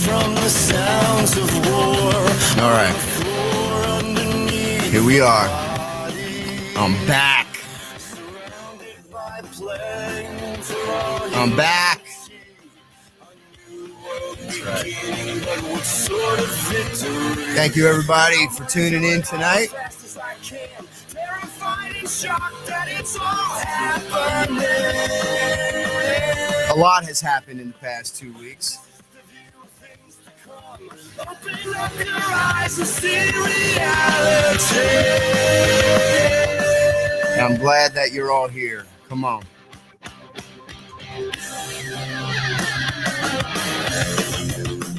from the sounds of war. All right. Here we are. I'm back. I'm back. That's right. Thank you, everybody, for tuning in tonight. A lot has happened in the past 2 weeks. Open up your eyes and see reality. I'm glad that you're all here. Come on.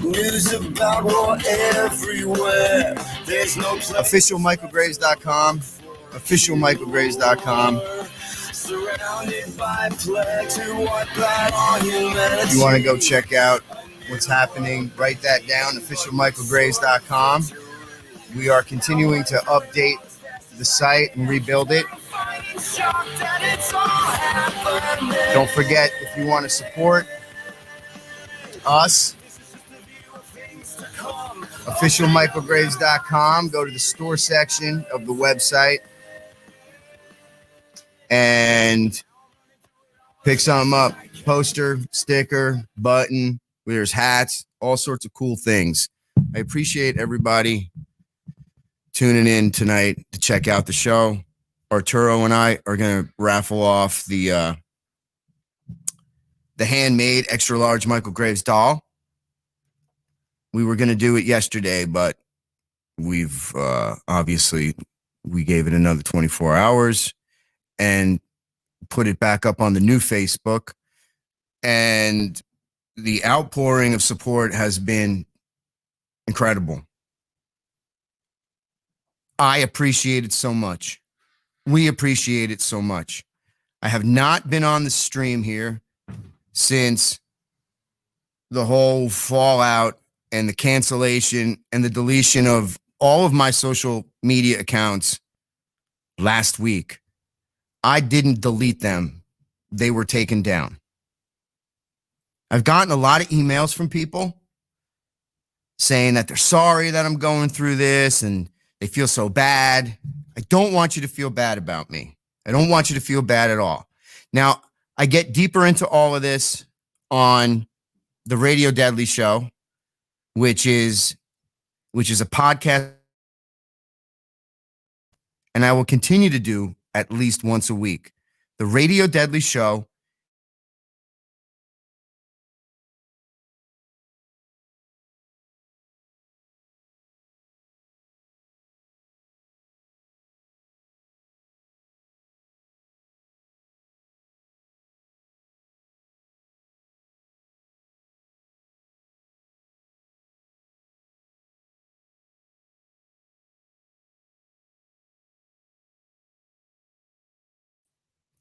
News about war everywhere. There's no OfficialMichaelGraves.com. OfficialMichaelGraves.com. Surrounded by plagues who wipe out all humanity. If you want to go check out what's happening, write that down. OfficialMichaelGraves.com. We are continuing to update the site and rebuild it. Don't forget, if you want to support us, OfficialMichaelGraves.com. Go to the store section of the website and pick something up. Poster, sticker, button. There's hats, all sorts of cool things. I appreciate everybody tuning in tonight to check out the show. Arturo and I are going to raffle off the handmade extra large Michael Graves doll. We were going to do it yesterday, but we've obviously we gave it another 24 hours and put it back up on the new Facebook. And the outpouring of support has been incredible. I appreciate it so much. We appreciate it so much. I have not been on the stream here since the whole fallout and the cancellation and the deletion of all of my social media accounts last week. I didn't delete them. They were taken down. I've gotten a lot of emails from people saying that they're sorry that I'm going through this and they feel so bad. I don't want you to feel bad about me. I don't want you to feel bad at all. Now, I get deeper into all of this on the Radio Deadly Show, which is a podcast, and I will continue to do at least once a week. The Radio Deadly Show .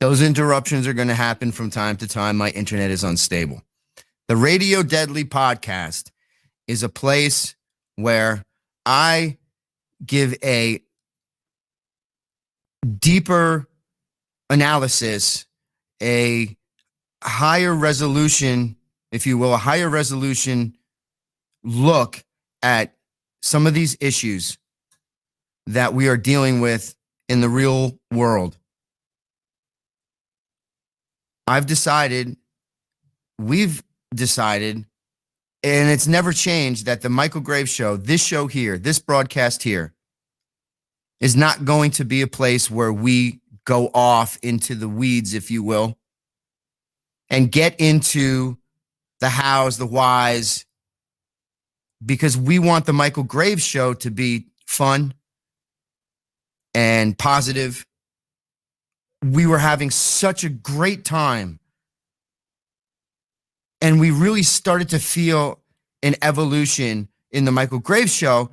Those interruptions are going to happen from time to time. My internet is unstable. The Radio Deadly podcast is a place where I give a deeper analysis, a higher resolution, if you will, a higher resolution look at some of these issues that we are dealing with in the real world. We've decided, and it's never changed, that the Michael Graves Show, this show here, this broadcast here, is not going to be a place where we go off into the weeds, if you will, and get into the hows, the whys, because we want the Michael Graves Show to be fun and positive. We were having such a great time. And we really started to feel an evolution in the Michael Graves Show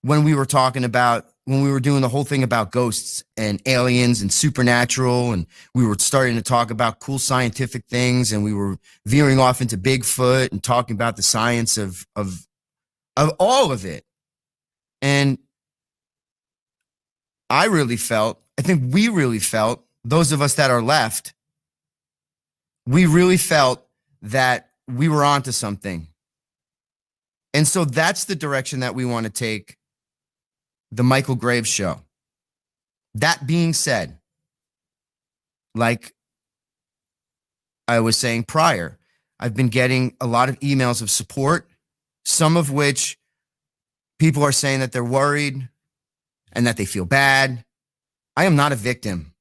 when we were doing the whole thing about ghosts and aliens and supernatural. And we were starting to talk about cool scientific things. And we were veering off into Bigfoot and talking about the science of all of it. And I think we really felt, those of us that are left, we really felt that we were onto something. And so that's the direction that we want to take the Michael Graves show. That being said, like I was saying prior, I've been getting a lot of emails of support, some of which people are saying that they're worried and that they feel bad. I am not a victim.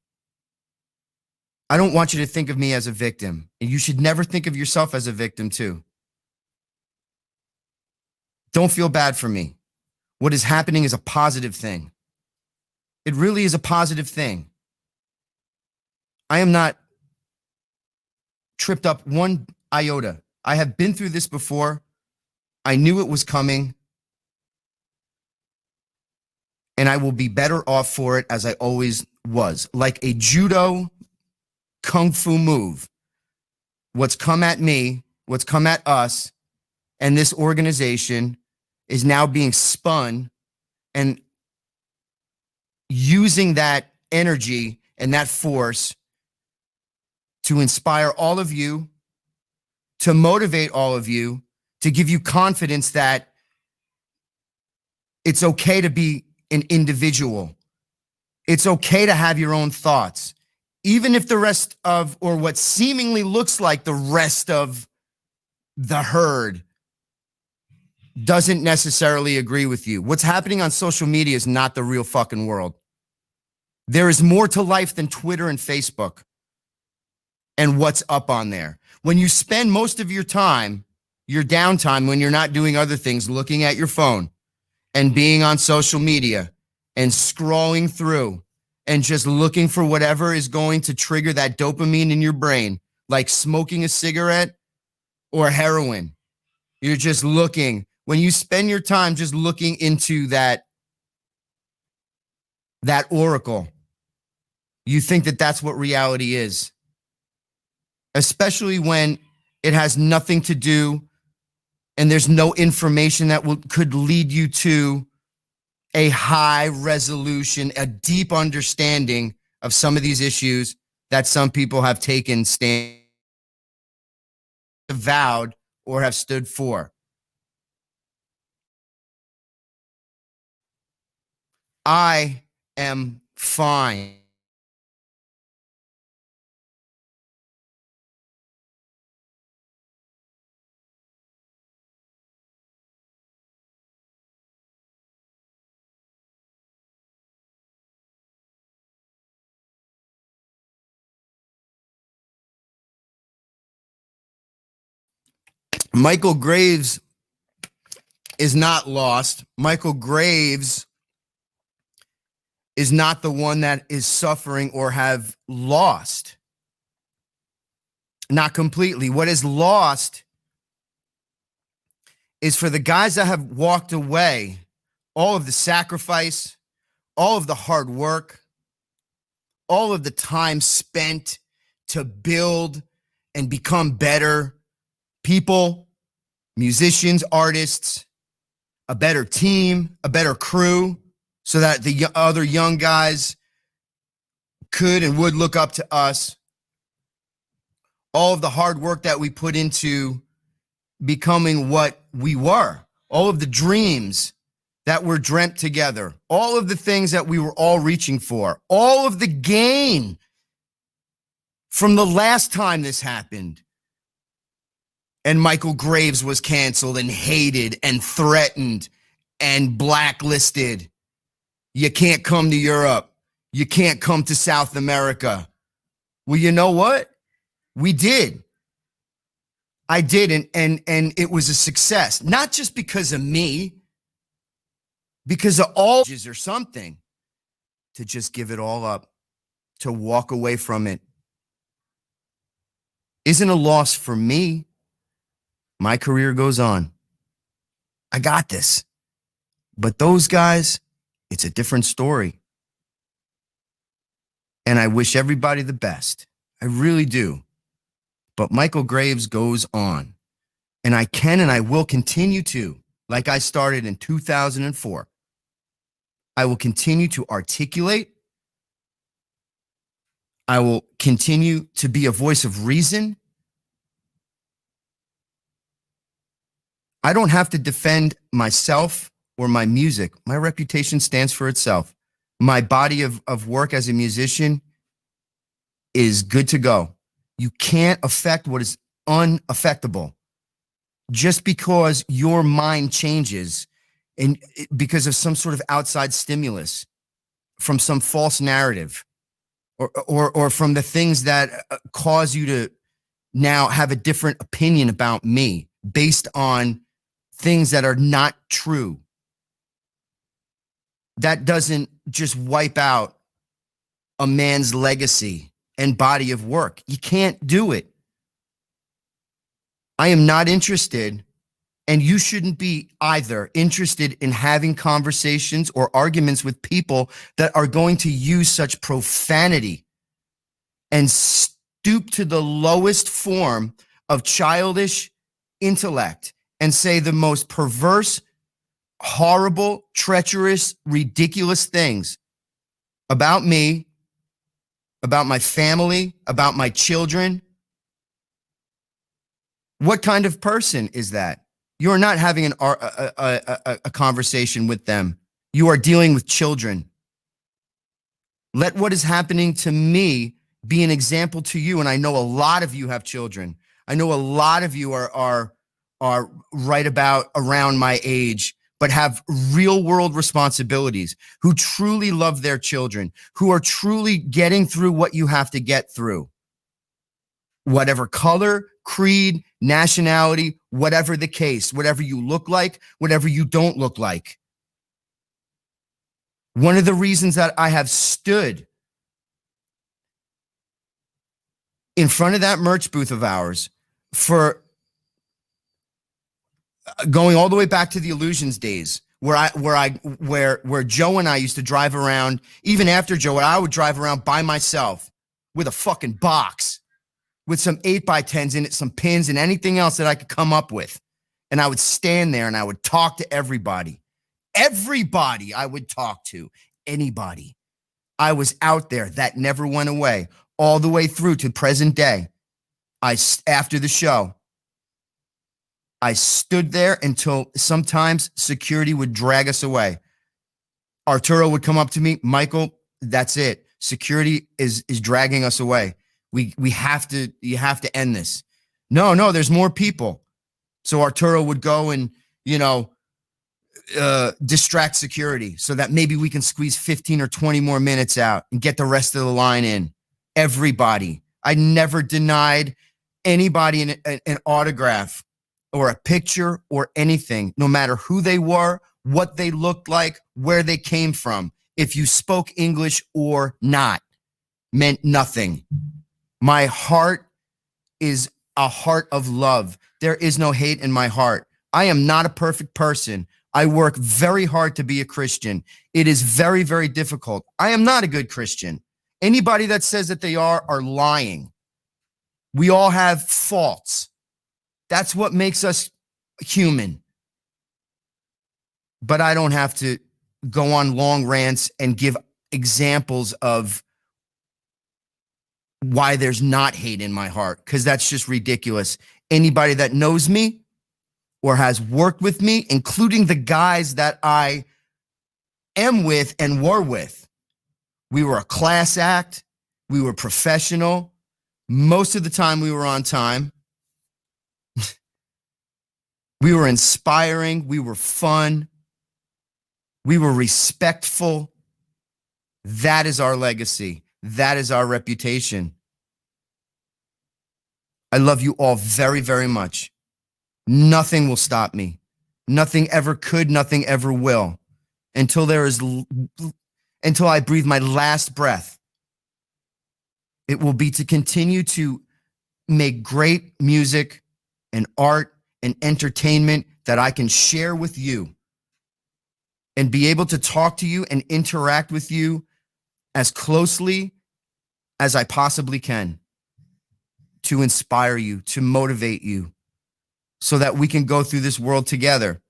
I don't want you to think of me as a victim. And you should never think of yourself as a victim too. Don't feel bad for me. What is happening is a positive thing. It really is a positive thing. I am not tripped up one iota. I have been through this before. I knew it was coming. And I will be better off for it as I always was. Like a judo kung fu move. What's come at me, what's come at us, and this organization is now being spun and using that energy and that force to inspire all of you, to motivate all of you, to give you confidence that it's okay to be an individual. It's okay to have your own thoughts, even if the rest of, or what seemingly looks like the rest of the herd doesn't necessarily agree with you. What's happening on social media is not the real fucking world. There is more to life than Twitter and Facebook and what's up on there. When you spend most of your time, your downtime, when you're not doing other things, looking at your phone and being on social media and scrolling through and just looking for whatever is going to trigger that dopamine in your brain, like smoking a cigarette or heroin. You're just looking. When you spend your time just looking into that oracle, you think that that's what reality is, especially when it has nothing to do and there's no information that could lead you to a high resolution, a deep understanding of some of these issues that some people have taken stand, vowed, or have stood for. I am fine. Michael Graves is not lost. Michael Graves is not the one that is suffering or have lost. Not completely. What is lost is for the guys that have walked away, all of the sacrifice, all of the hard work, all of the time spent to build and become better people, musicians, artists, a better team, a better crew, so that the other young guys could and would look up to us. All of the hard work that we put into becoming what we were, all of the dreams that were dreamt together, all of the things that we were all reaching for, all of the gain from the last time this happened. And Michael Graves was canceled and hated and threatened and blacklisted. You can't come to Europe. You can't come to South America. Well, you know what? We did. I did, and it was a success. Not just because of me, because of all or something, to just give it all up, to walk away from it, isn't a loss for me. My career goes on. I got this. But those guys, it's a different story. And I wish everybody the best. I really do. But Michael Graves goes on. And I can and I will continue to, like I started in 2004. I will continue to articulate. I will continue to be a voice of reason. I don't have to defend myself or my music. My reputation stands for itself. My body of work as a musician is good to go. You can't affect what is unaffectable. Just because your mind changes and because of some sort of outside stimulus from some false narrative or from the things that cause you to now have a different opinion about me based on things that are not true. That doesn't just wipe out a man's legacy and body of work. You can't do it. I am not interested, and you shouldn't be either, interested in having conversations or arguments with people that are going to use such profanity and stoop to the lowest form of childish intellect and say the most perverse, horrible, treacherous, ridiculous things about me, about my family, about my children. What kind of person is that? You're not having a conversation with them. You are dealing with children. Let what is happening to me be an example to you. And I know a lot of you have children. I know a lot of you are right about around my age, but have real world responsibilities, who truly love their children, who are truly getting through what you have to get through. Whatever color, creed, nationality, whatever the case, whatever you look like, whatever you don't look like. One of the reasons that I have stood in front of that merch booth of ours for going all the way back to the Illusions days, where Joe and I used to drive around, even after Joe, I would drive around by myself with a fucking box with some 8x10s in it, some pins and anything else that I could come up with. And I would stand there and I would talk to everybody. Everybody I would talk to, anybody. I was out there. That never went away all the way through to present day. After the show, I stood there until sometimes security would drag us away. Arturo would come up to me, Michael, that's it. Security is dragging us away. You have to end this. No, there's more people. So Arturo would go and, distract security so that maybe we can squeeze 15 or 20 more minutes out and get the rest of the line in. Everybody. I never denied anybody an autograph or a picture or anything, no matter who they were, what they looked like, where they came from. If you spoke English or not, meant nothing. My heart is a heart of love. There is no hate in my heart. I am not a perfect person. I work very hard to be a Christian. It is very, very difficult. I am not a good Christian. Anybody that says that they are lying. We all have faults. That's what makes us human. But I don't have to go on long rants and give examples of why there's not hate in my heart, because that's just ridiculous. Anybody that knows me or has worked with me, including the guys that I am with and were with, we were a class act. We were professional. Most of the time we were on time. We were inspiring. We were fun. We were respectful. That is our legacy. That is our reputation. I love you all very, very much. Nothing will stop me. Nothing ever could, nothing ever will. Until I breathe my last breath. It will be to continue to make great music and art and entertainment that I can share with you and be able to talk to you and interact with you as closely as I possibly can, to inspire you, to motivate you, so that we can go through this world together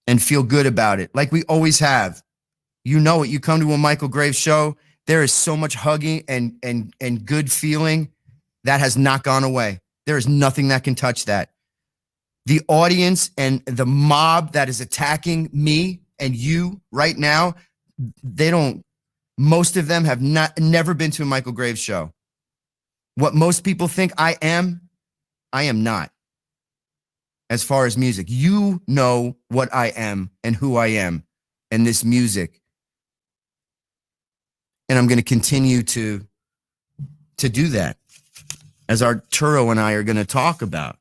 and feel good about it, like we always have. You know it. You come to a Michael Graves show, there is so much hugging and good feeling that has not gone away. There is nothing that can touch that. the audience and the mob that is attacking me and you right now, most of them have never been to a Michael Graves show. What most people think I am not. As far as music, you know what I am and who I am and this music. And I'm going to continue to do that, as Arturo and I are going to talk about.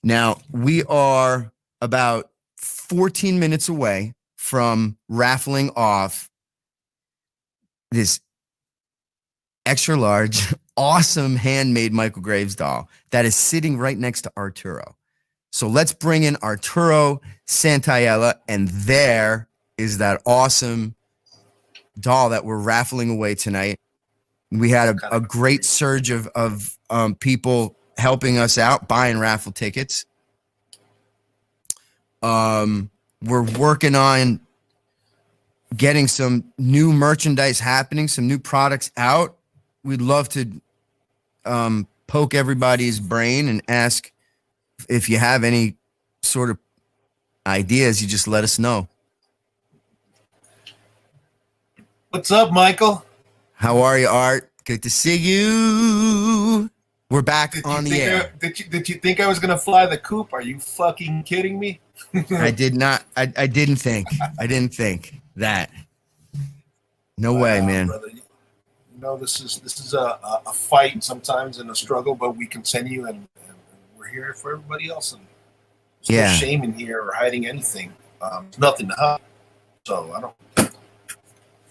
Now, we are about 14 minutes away from raffling off this extra large, awesome handmade Michael Graves doll that is sitting right next to Arturo. So let's bring in Arturo Santaella, and there is that awesome doll that we're raffling away tonight. We had a great surge of people helping us out, buying raffle tickets. We're working on getting some new merchandise happening, some new products out. We'd love to poke everybody's brain and ask if you have any sort of ideas. You just let us know. What's up, Michael? How are you, Art? Good to see you. We're back on the air. Did you think I was gonna fly the coop? Are you fucking kidding me? I did not. I didn't think. I didn't think that. No way, man. Brother, you know, this is a fight sometimes and a struggle, but we continue, and we're here for everybody else. And there's no shame in here or hiding anything. There's nothing to hide. So I don't.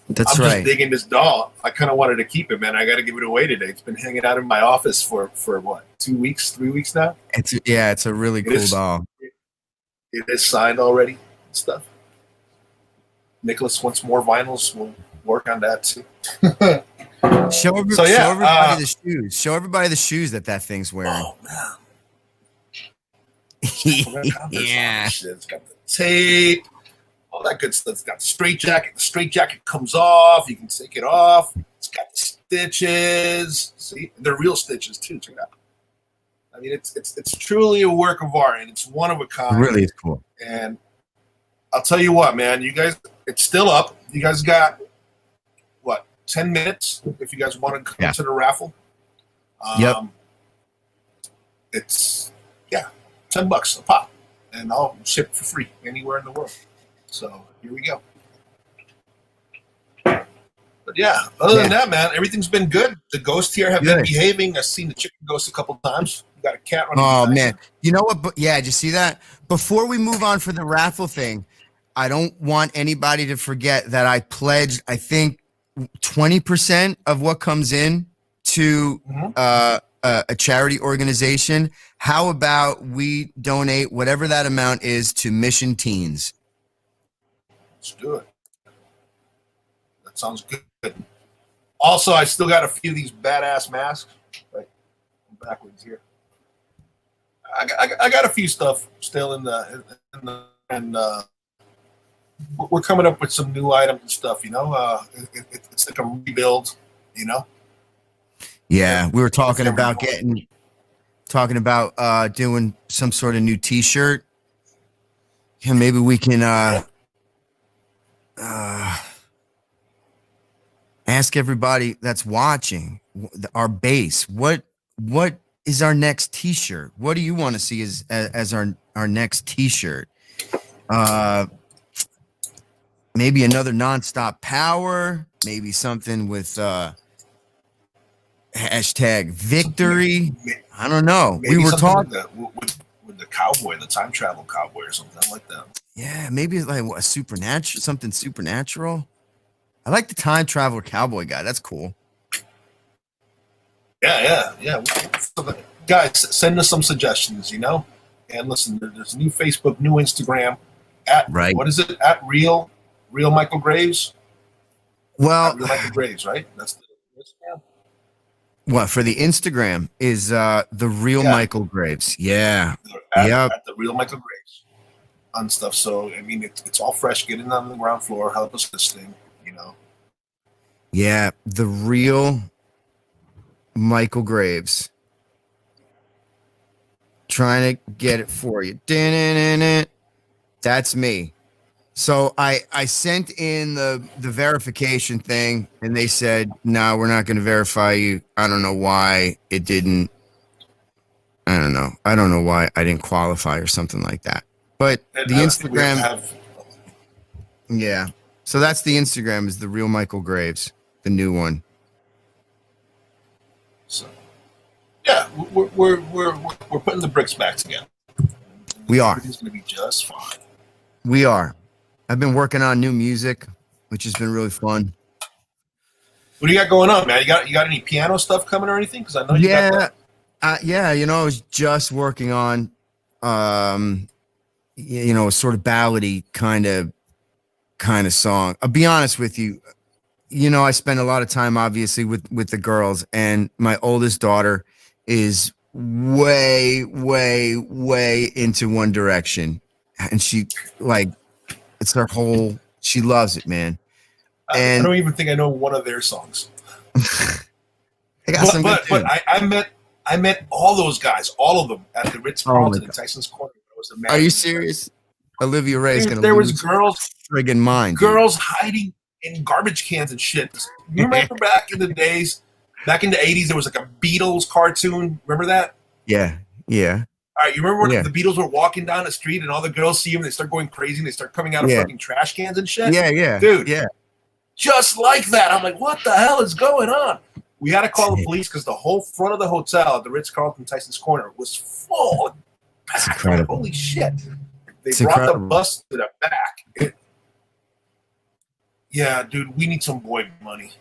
I'm just digging this doll. I kind of wanted to keep it, man. I got to give it away today. It's been hanging out in my office for what, 2 weeks, 3 weeks now. It's a really cool doll. It is signed already and stuff. Nicholas wants more vinyls. We'll work on that too. Show everybody the shoes. Show everybody the shoes that thing's wearing. Oh man. Yeah. It's got the tape. All that good stuff. It's got the straight jacket. The straight jacket comes off. You can take it off. It's got the stitches. See, they're real stitches too. Check it out. I mean, it's truly a work of art, and it's one of a kind. It really is cool. And I'll tell you what, man. You guys, it's still up. You guys got what, 10 minutes if you guys want to come to the raffle. Yep. It's $10 a pop, and I'll ship for free anywhere in the world. So here we go. But yeah, other than that, man, everything's been good. The ghosts here have been behaving. I've seen the chicken ghost a couple times. We got a cat running. Oh man, you know what? Did you see that? Before we move on for the raffle thing, I don't want anybody to forget that I pledged, I think, 20% of what comes in to a charity organization. How about we donate whatever that amount is to Mission Teens? Let's do it. That sounds good. Also, I still got a few of these badass masks. Right, backwards here. I got a few stuff still and we're coming up with some new items and stuff. You know, it's like a rebuild. You know. Yeah, we were talking about doing some sort of new T-shirt. Yeah, maybe we can ask everybody that's watching, our base, what is our next T-shirt? What do you want to see as our next T-shirt? Maybe another nonstop power. Maybe something with hashtag victory. I don't know. Maybe we were talking with the cowboy, the time travel cowboy, or something like that. Yeah, maybe like a supernatural, something supernatural. I like the time traveler cowboy guy. That's cool. Yeah. Guys, send us some suggestions, you know? And listen, there's a new Facebook, new Instagram what is it? At Real Michael Graves? Well, Real Michael Graves, right? That's the Instagram. What for the Instagram is the Real Michael Graves. Yeah. At the Real Michael Graves on stuff. So I mean it's all fresh. Get in on the ground floor, help us this thing, you know. Yeah, the Real Michael Graves. trying to get it for you. That's me. So I sent in the verification thing, and they said, no, we're not going to verify you. I don't know why it didn't. I don't know. I don't know why I didn't qualify or something like that. But And the I think we Instagram, have yeah. So that's the Instagram, is the real Michael Graves, the new one. so yeah, we're putting the bricks back together. We are. Everything's gonna be just fine. We are. I've been working on new music, which has been really fun. What do you got going on, man? You got any piano stuff coming or anything? Because I know you got that. Yeah, I was just working on, a sort of ballady kind of song. I'll be honest with you. I spend a lot of time, obviously, with the girls, and my oldest daughter is way, way, way into One Direction, and she it's her whole. She loves it, man. I don't even think I know one of their songs. I got some but I met all those guys, all of them, at the Ritz-Carlton in Tyson's Corner. Are you serious? Olivia Ray is going to There lose was girls, friggin' mind. girls hiding in garbage cans and shit. You remember back in the days, back in the 80s, there was like a Beatles cartoon. Remember that? Yeah. All right, you remember when the Beatles were walking down the street and all the girls see them, they start going crazy and they start coming out of fucking trash cans and shit? Yeah. Dude. Yeah. Just like that. I'm like, what the hell is going on? We had to call the police because the whole front of the hotel at the Ritz-Carlton Tyson's Corner was full. It's incredible. Holy shit. They It's brought incredible. the bus to the back. Yeah, dude, we need some boy money.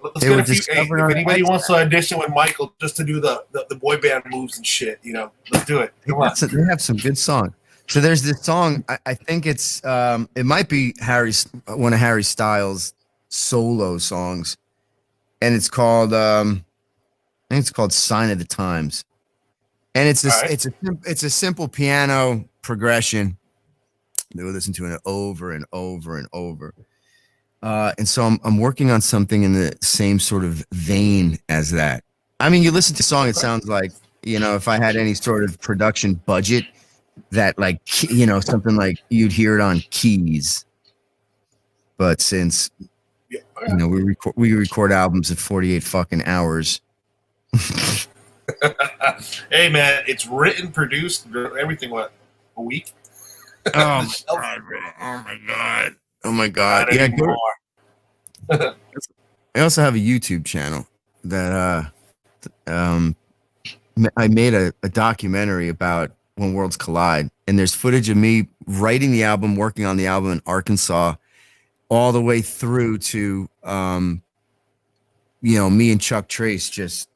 Let's They get were a few. Hey, discovered if on anybody X. wants to audition with Michael just to do the boy band moves and shit, let's do it. Come on. They have some good songs. So there's this song. I think it's it might be one of Harry Styles' solo songs, and it's called I think it's called "Sign of the Times," and it's a simple piano progression. They would listen to it over and over and over. And so I'm working on something in the same sort of vein as that. I mean, you listen to the song, it sounds like, if I had any sort of production budget, that something like you'd hear it on keys. But since we record albums in 48 fucking hours. Hey man, it's written, produced, everything. What, a week? Oh my god! Oh my god! Yeah, I also have a YouTube channel that I made a documentary about When Worlds Collide, and there's footage of me writing the album, working on the album in Arkansas, all the way through to me and Chuck Trace just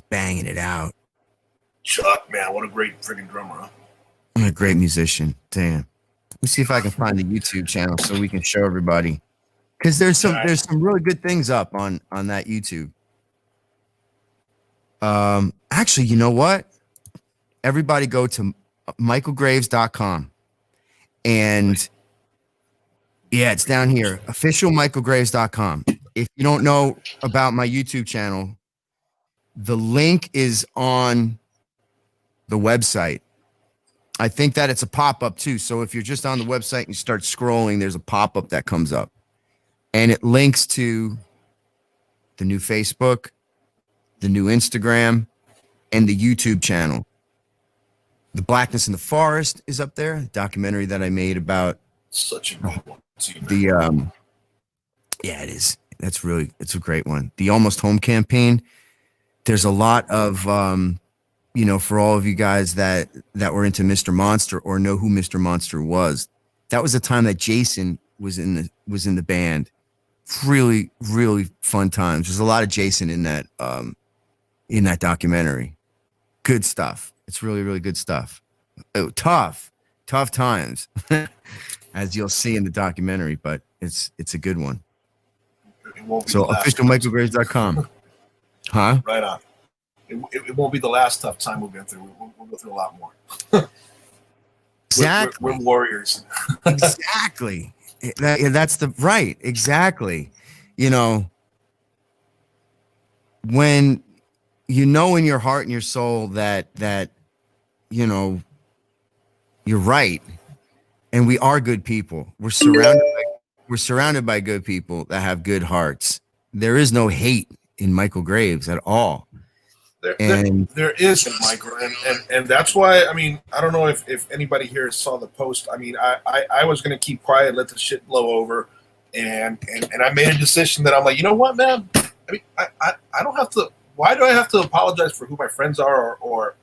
banging it out. Chuck, man, what a great freaking drummer, huh? I'm a great musician. Damn. Let me see if I can find the YouTube channel so we can show everybody. Because there's some really good things up on that YouTube. Actually, you know what? Everybody go to michaelgraves.com. And yeah, it's down here. Officialmichaelgraves.com. If you don't know about my YouTube channel, the link is on the website. I think that it's a pop-up too. So if you're just on the website and you start scrolling, there's a pop-up that comes up. And it links to the new Facebook, the new Instagram, and the YouTube channel. The Blackness in the Forest is up there, a documentary that I made about such a good one. Yeah, it is. It's a great one. The Almost Home campaign. There's a lot of for all of you guys that were into Mr. Monster or know who Mr. Monster was. That was the time that Jason was in the band. Really, really fun times. There's a lot of Jason in that documentary. Good stuff. It's really, really good stuff. Oh, tough times, as you'll see in the documentary, but it's a good one. So officialmichaelgraves.com. Huh? Right on. It won't be the last tough time we've been through. We'll go through a lot more. Exactly. We're warriors. Exactly. That's right. Exactly. When in your heart and your soul that you know, you're right. And we are good people. We're surrounded by good people that have good hearts. There is no hate in Michael Graves at all. There is, Michael, and that's why. I mean, I don't know if anybody here saw the post. I mean, I was going to keep quiet, let the shit blow over, and I made a decision that I'm like, you know what, man? I mean, I don't have to. Why do I have to apologize for who my friends are, or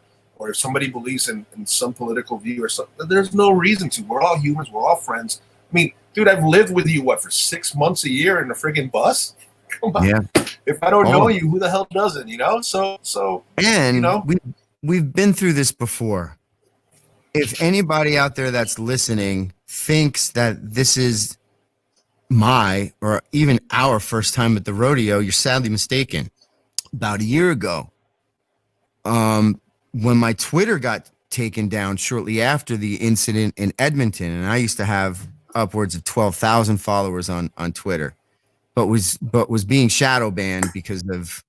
if somebody believes in some political view or something? There's no reason to. We're all humans. We're all friends. I mean, dude, I've lived with you for 6 months a year in a friggin' bus. Come on. Yeah. If I don't know you, who the hell doesn't? You know. So and you know, we've been through this before. If anybody out there that's listening thinks that this is my or even our first time at the rodeo, you're sadly mistaken. About a year ago, when my Twitter got taken down shortly after the incident in Edmonton, and I used to have upwards of 12,000 followers on Twitter, but was being shadow banned because of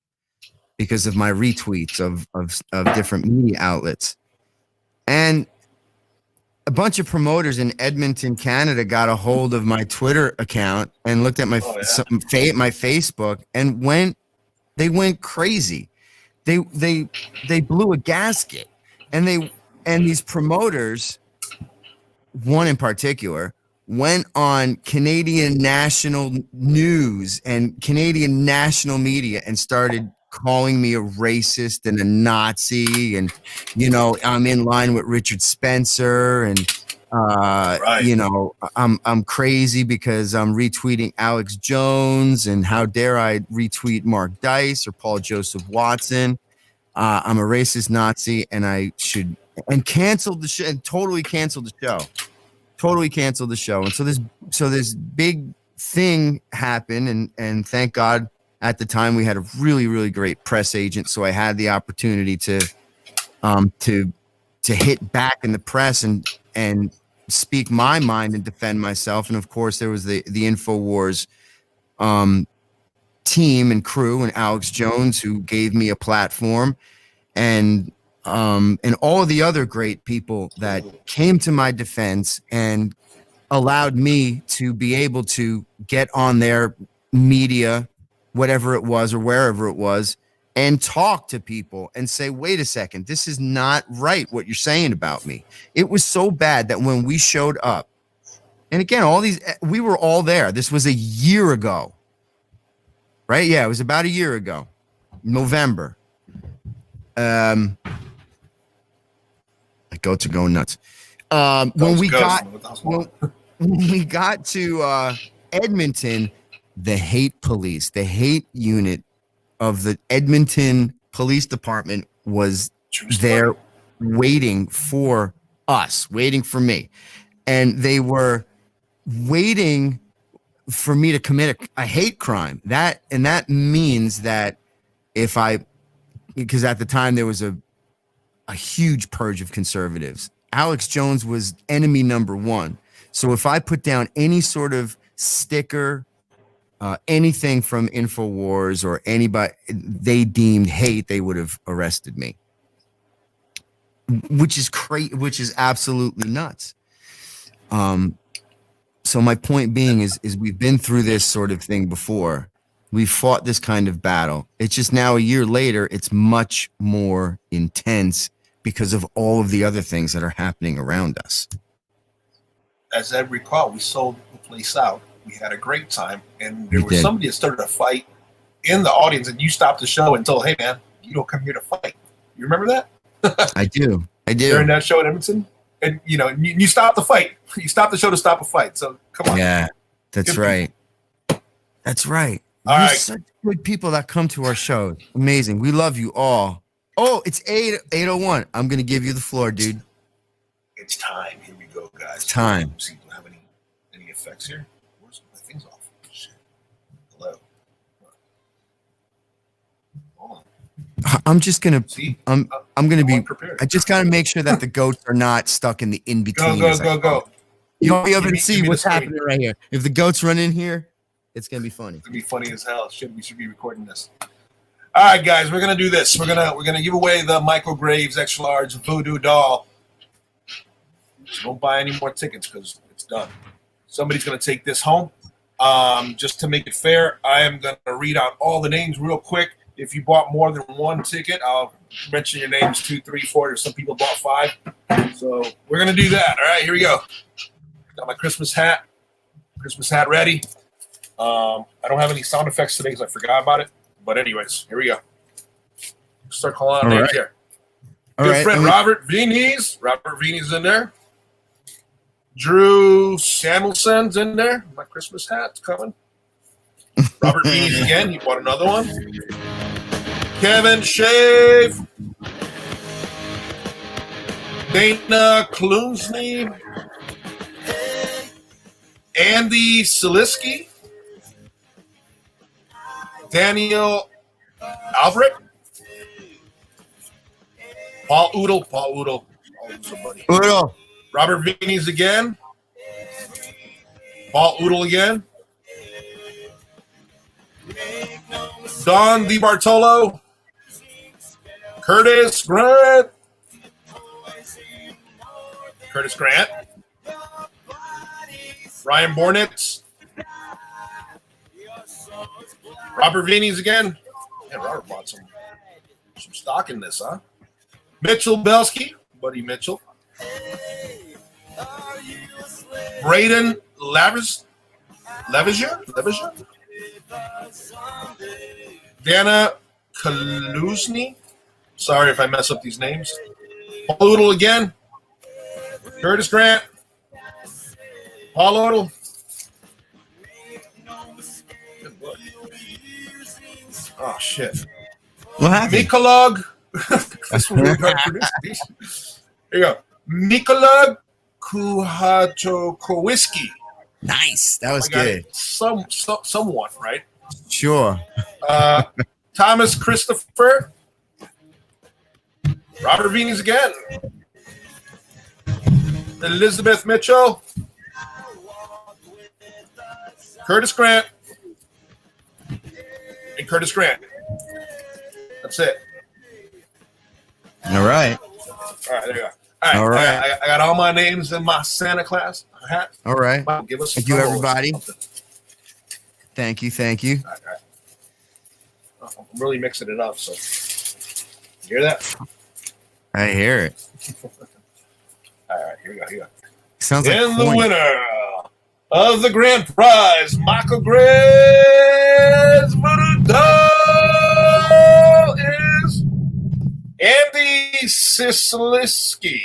my retweets of different media outlets. And a bunch of promoters in Edmonton, Canada got a hold of my Twitter account and looked at my Facebook and they went crazy. They blew a gasket, and these promoters, one in particular, went on Canadian national news and Canadian national media and started calling me a racist and a Nazi, and you know, I'm in line with Richard Spencer, and you know, I'm crazy because I'm retweeting Alex Jones, and how dare I retweet Mark Dice or Paul Joseph Watson? I'm a racist Nazi, and I should, and canceled the show, and totally canceled the show. And so this big thing happened, and thank God at the time we had a really, really great press agent, so I had the opportunity to hit back in the press and speak my mind and defend myself. And of course there was the InfoWars team and crew and Alex Jones, who gave me a platform, and all of the other great people that came to my defense and allowed me to be able to get on their media, whatever it was or wherever it was, and talk to people and say, wait a second, this is not right what you're saying about me. It was so bad that when we showed up, and again, we were all there. This was a year ago, right? Yeah, it was about a year ago, November. My goats are going nuts. When we got to Edmonton, the hate police, the hate unit of the Edmonton Police Department was there waiting for us, waiting for me. And they were waiting for me to commit a hate crime. That means that because at the time there was a huge purge of conservatives. Alex Jones was enemy number one. So if I put down any sort of sticker, anything from InfoWars or anybody they deemed hate, they would have arrested me. Which is crazy, which is absolutely nuts. So my point being is we've been through this sort of thing before. We've fought this kind of battle. It's just now a year later, it's much more intense because of all of the other things that are happening around us. As I recall, we sold the place out. We had a great time, and there was somebody that started a fight in the audience, and you stopped the show and told, "Hey, man, you don't come here to fight." You remember that? I do. During that show in Edmonton, and you stopped the fight. You stopped the show to stop a fight. So come on. Yeah, that's right. That's right. All right. Such good people that come to our shows. Amazing. We love you all. Oh, it's 8:01. I'm gonna give you the floor, dude. It's time. Here we go, guys. It's time. See, do I have any effects here? Where's my things off? Shit. Hello. Hold on. I'm just gonna. See, I'm gonna be. Prepared. I just gotta make sure that the goats are not stuck in the in between. Go. You won't be able to see what's happening right here. If the goats run in here, it's gonna be funny. It's gonna be funny as hell. We should be recording this. All right, guys, we're gonna do this. We're gonna give away the Michael Graves extra large voodoo doll So don't buy any more tickets because it's done. Somebody's going to take this home. Just to make it fair, I am going to read out all the names real quick. If you bought more than one ticket, I'll mention your names 2, 3, 4. Some people bought 5. So we're going to do that. All right, here we go. Got my Christmas hat ready. I don't have any sound effects today because I forgot about it. But anyways, here we go. Start calling out names here. Good friend Robert Vini's. Robert Vini's in there. Drew Samuelson's in there. My Christmas hat's coming. Robert Vini's again. He bought another one. Kevin Shave. Dana Klunsny. Andy Siliski. Daniel Albrecht. Paul Oodle. Oh, buddy. Oodle. Robert Vini's again. Paul Oodle again. Don DiBartolo. Curtis Grant. Ryan Bornitz. Robert Vini's again. Yeah, Robert bought some stock in this, huh? Mitchell Belsky, buddy Mitchell. Braden Levinger. Dana Kaluzny. Sorry if I mess up these names. Paul Oodle again. Curtis Grant. Paul Oodle. Oh, shit. What happened? Mikolog. That's what we're going to produce. Here you go. Mikolog Kuhatokowiski. Nice. That was good. Somewhat, right? Sure. Thomas Christopher. Robert Vini's again. Elizabeth Mitchell. Curtis Grant. And Curtis Grant. That's it. All right. All right, there you go. All right. I got all my names in my Santa Claus hat. All right. Give us Thank you, everybody. Thank you. All right. I'm really mixing it up, so you hear that? I hear it. All right, here we go. Sounds like the winner of the grand prize, Michael Gray's is Andy Sisliski.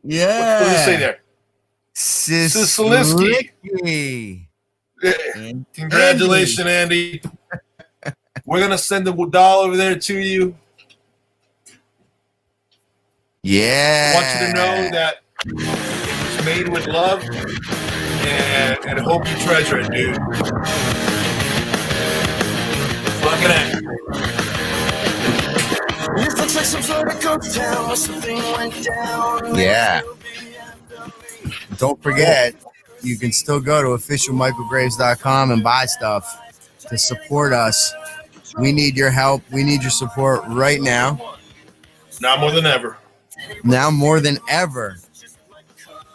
Yeah. What does it say there? Sisliski. Congratulations, Andy. We're going to send the doll over there to you. Yeah. I want you to know that it's made with love and hope you treasure it, dude. Fucking it. This looks like some sort of ghost town where something went down. Yeah. Don't forget, you can still go to officialmichaelgraves.com and buy stuff to support us. We need your help. We need your support right now. Now more than ever. Now more than ever.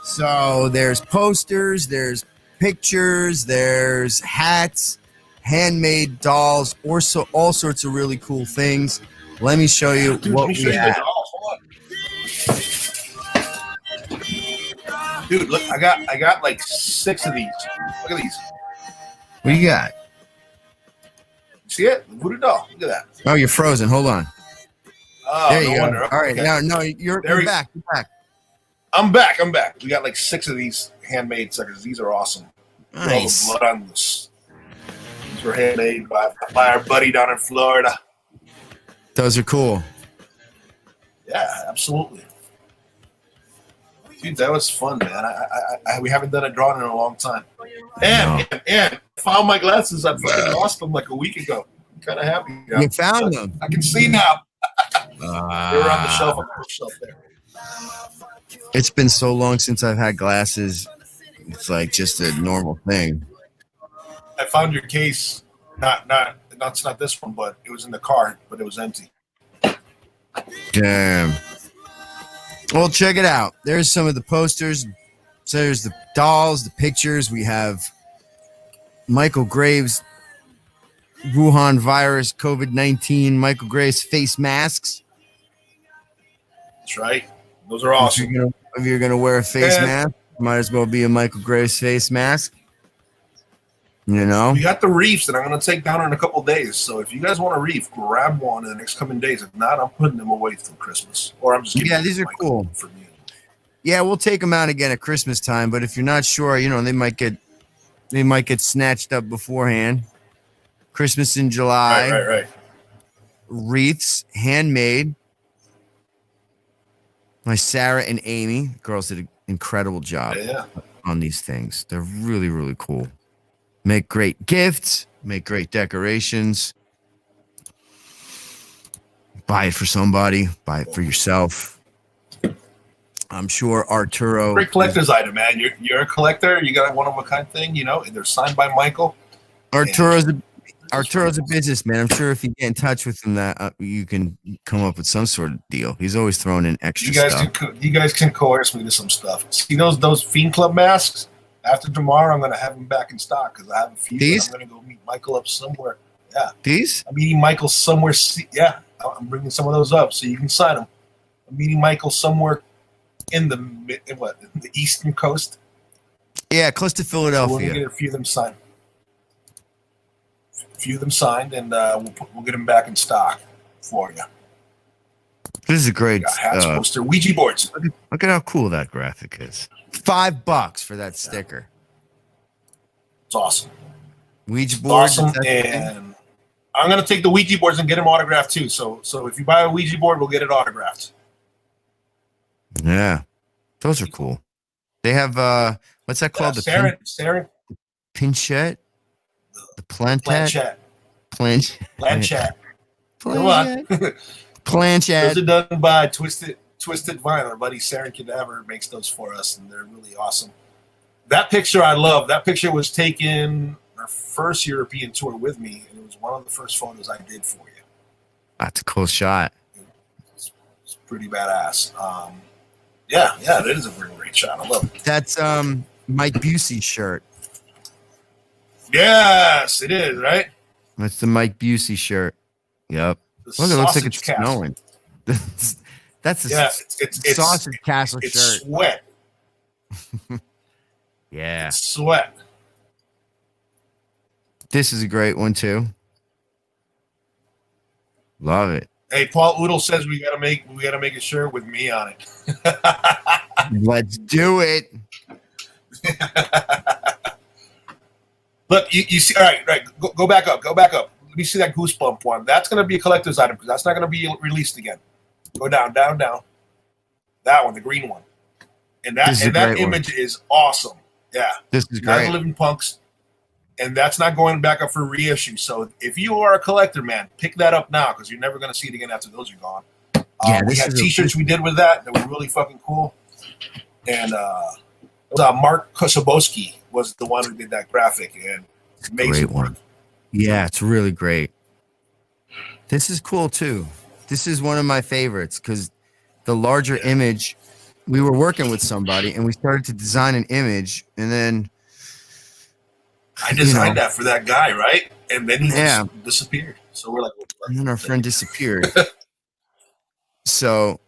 So there's posters, there's pictures, there's hats, handmade dolls, or all sorts of really cool things. Let me show you what we have. Dude, look, I got like 6 of these. Look at these. What do you got? See it? Voodoo doll. Look at that. Oh, you're frozen. Hold on. Oh, there you go. Wonder. All right. Okay. No, you're back. You're back. I'm back. We got like 6 of these handmade suckers. These are awesome. Nice. All the blood on this. These were handmade by our buddy down in Florida. Those are cool. Yeah, absolutely. Dude, that was fun, man. We haven't done a drawing in a long time. And found my glasses. I fucking lost them like a week ago. I'm kind of happy. You found them. I can see now. They were on the shelf. On the shelf there. It's been so long since I've had glasses. It's like just a normal thing. I found your case. Not this one, but it was in the car, but it was empty. Damn. Well, check it out. There's some of the posters. So there's the dolls, the pictures. We have Michael Graves, Wuhan virus, COVID-19, Michael Graves face masks. That's right. Those are awesome. If you're gonna wear a face mask, might as well be a Michael Graves face mask. You know, we got the reefs that I'm going to take down in a couple days. So if you guys want a reef, grab one in the next coming days. If not, I'm putting them away through Christmas, or I'm just these are cool for me. Yeah, we'll take them out again at Christmas time. But if you're not sure, you know, they might get snatched up beforehand. Christmas in July. Right. Wreaths, handmade. My Sarah and Amy girls did an incredible job on these things. They're really, really cool. Make great gifts, make great decorations. Buy it for somebody, buy it for yourself. I'm sure Arturo. Great collector's item, man. You're a collector. You got a one-of-a-kind thing, you know. They're signed by Michael. Arturo's a businessman. I'm sure if you get in touch with him, that you can come up with some sort of deal. He's always throwing in extra stuff. You guys can coerce me to some stuff. See those Fiend Club masks? After tomorrow, I'm going to have them back in stock because I have a few. These? I'm going to go meet Michael up somewhere. Yeah. These? I'm meeting Michael somewhere. Yeah. I'm bringing some of those up so you can sign them. I'm meeting Michael somewhere in the eastern coast. Yeah, close to Philadelphia. So we're going to get a few of them signed. And we'll get them back in stock for you. This is a great hats, poster, Ouija boards. Look at how cool that graphic is. $5 for that sticker. It's awesome. Ouija boards. Awesome. And I'm going to take the Ouija boards and get them autographed too. So if you buy a Ouija board, we'll get it autographed. Yeah. Those are cool. They have, what's that called? Sarah. Pinchette? The planchette? Planchette. Planchette. Those are done by Twisted Vine. Our buddy Saren Cadaver makes those for us, and they're really awesome. That picture I love. That picture was taken our first European tour with me, and it was one of the first photos I did for you. That's a cool shot. It's pretty badass. Yeah, that is a very great shot. I love it. That's Mike Busey's shirt. Yes, it is, right? That's the Mike Busey shirt. Yep. Look, it looks like it's snowing. That's it's Sausage Castle shirt. It's sweat. Yeah. It's sweat. This is a great one too. Love it. Hey, Paul Oodle says we gotta make a shirt with me on it. Let's do it. Look, you see. All right. Go back up. Let me see that Goosebump one. That's gonna be a collector's item because that's not gonna be released again. Go down. That one, the green one, and that image is awesome. Yeah, this is great. Guys Living Punks, and that's not going back up for reissue. So if you are a collector, man, pick that up now because you're never going to see it again after those are gone. We had T-shirts we did with that were really fucking cool. And Mark Kosobowski was the one who did that graphic, and amazing great one. Yeah, it's really great. This is cool too. This is one of my favorites because the larger image. We were working with somebody and we started to design an image, and then I designed that for that guy, right? And then he just disappeared. So we're like, and then our friend disappeared. So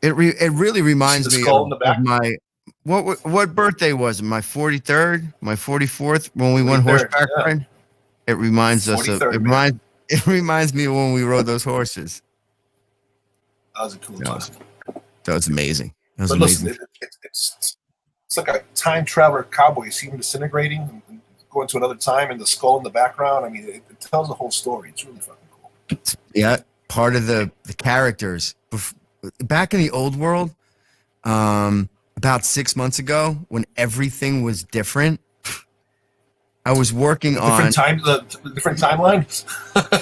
it really reminds me of my what birthday was it? My 43rd, my 44th when we went horseback riding. It reminds us of it reminds me of when we rode those horses. That was a cool time. That was amazing. But listen, it's like a time traveler cowboy. You see him disintegrating and going to another time, and the skull in the background. I mean, it tells the whole story. It's really fucking cool. Yeah, part of the characters. Back in the old world, about 6 months ago, when everything was different, I was working the different timelines.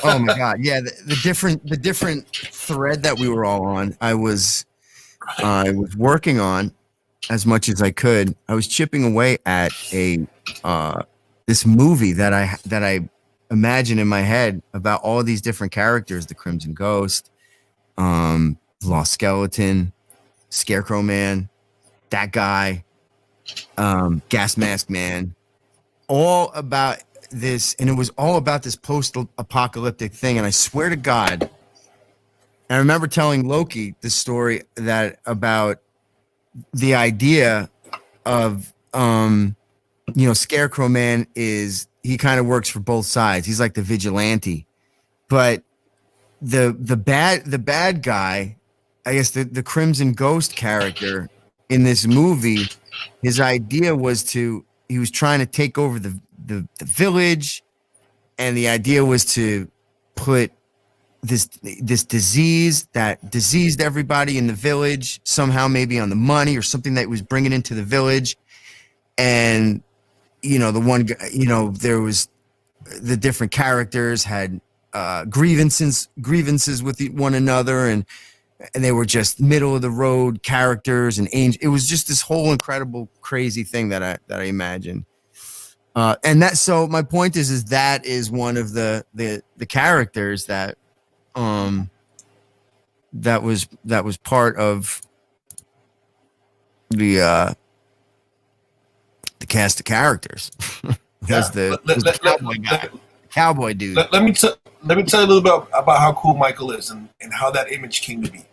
Oh my god, yeah, the different thread that we were all on. I was working on as much as I could. I was chipping away at this movie that I imagine in my head about all these different characters: the Crimson Ghost, Lost Skeleton, Scarecrow Man, that guy, Gas Mask Man, all about this, and it was all about this post-apocalyptic thing. And I swear to God, I remember telling Loki this story that about the idea of Scarecrow Man he kind of works for both sides. He's like the vigilante, but the bad guy, I guess the Crimson Ghost character in this movie, his idea was he was trying to take over the village, and the idea was to put this disease that diseased everybody in the village somehow, maybe on the money or something that was bringing into the village. And the one guy, there was the different characters had grievances with one another, and they were just middle of the road characters and angels. It was just this whole incredible, crazy thing that I imagined. So my point is that is one of the characters that was part of the cast of characters. Was the cowboy guy, cowboy dude. Let me tell you a little bit about how cool Michael is and how that image came to be.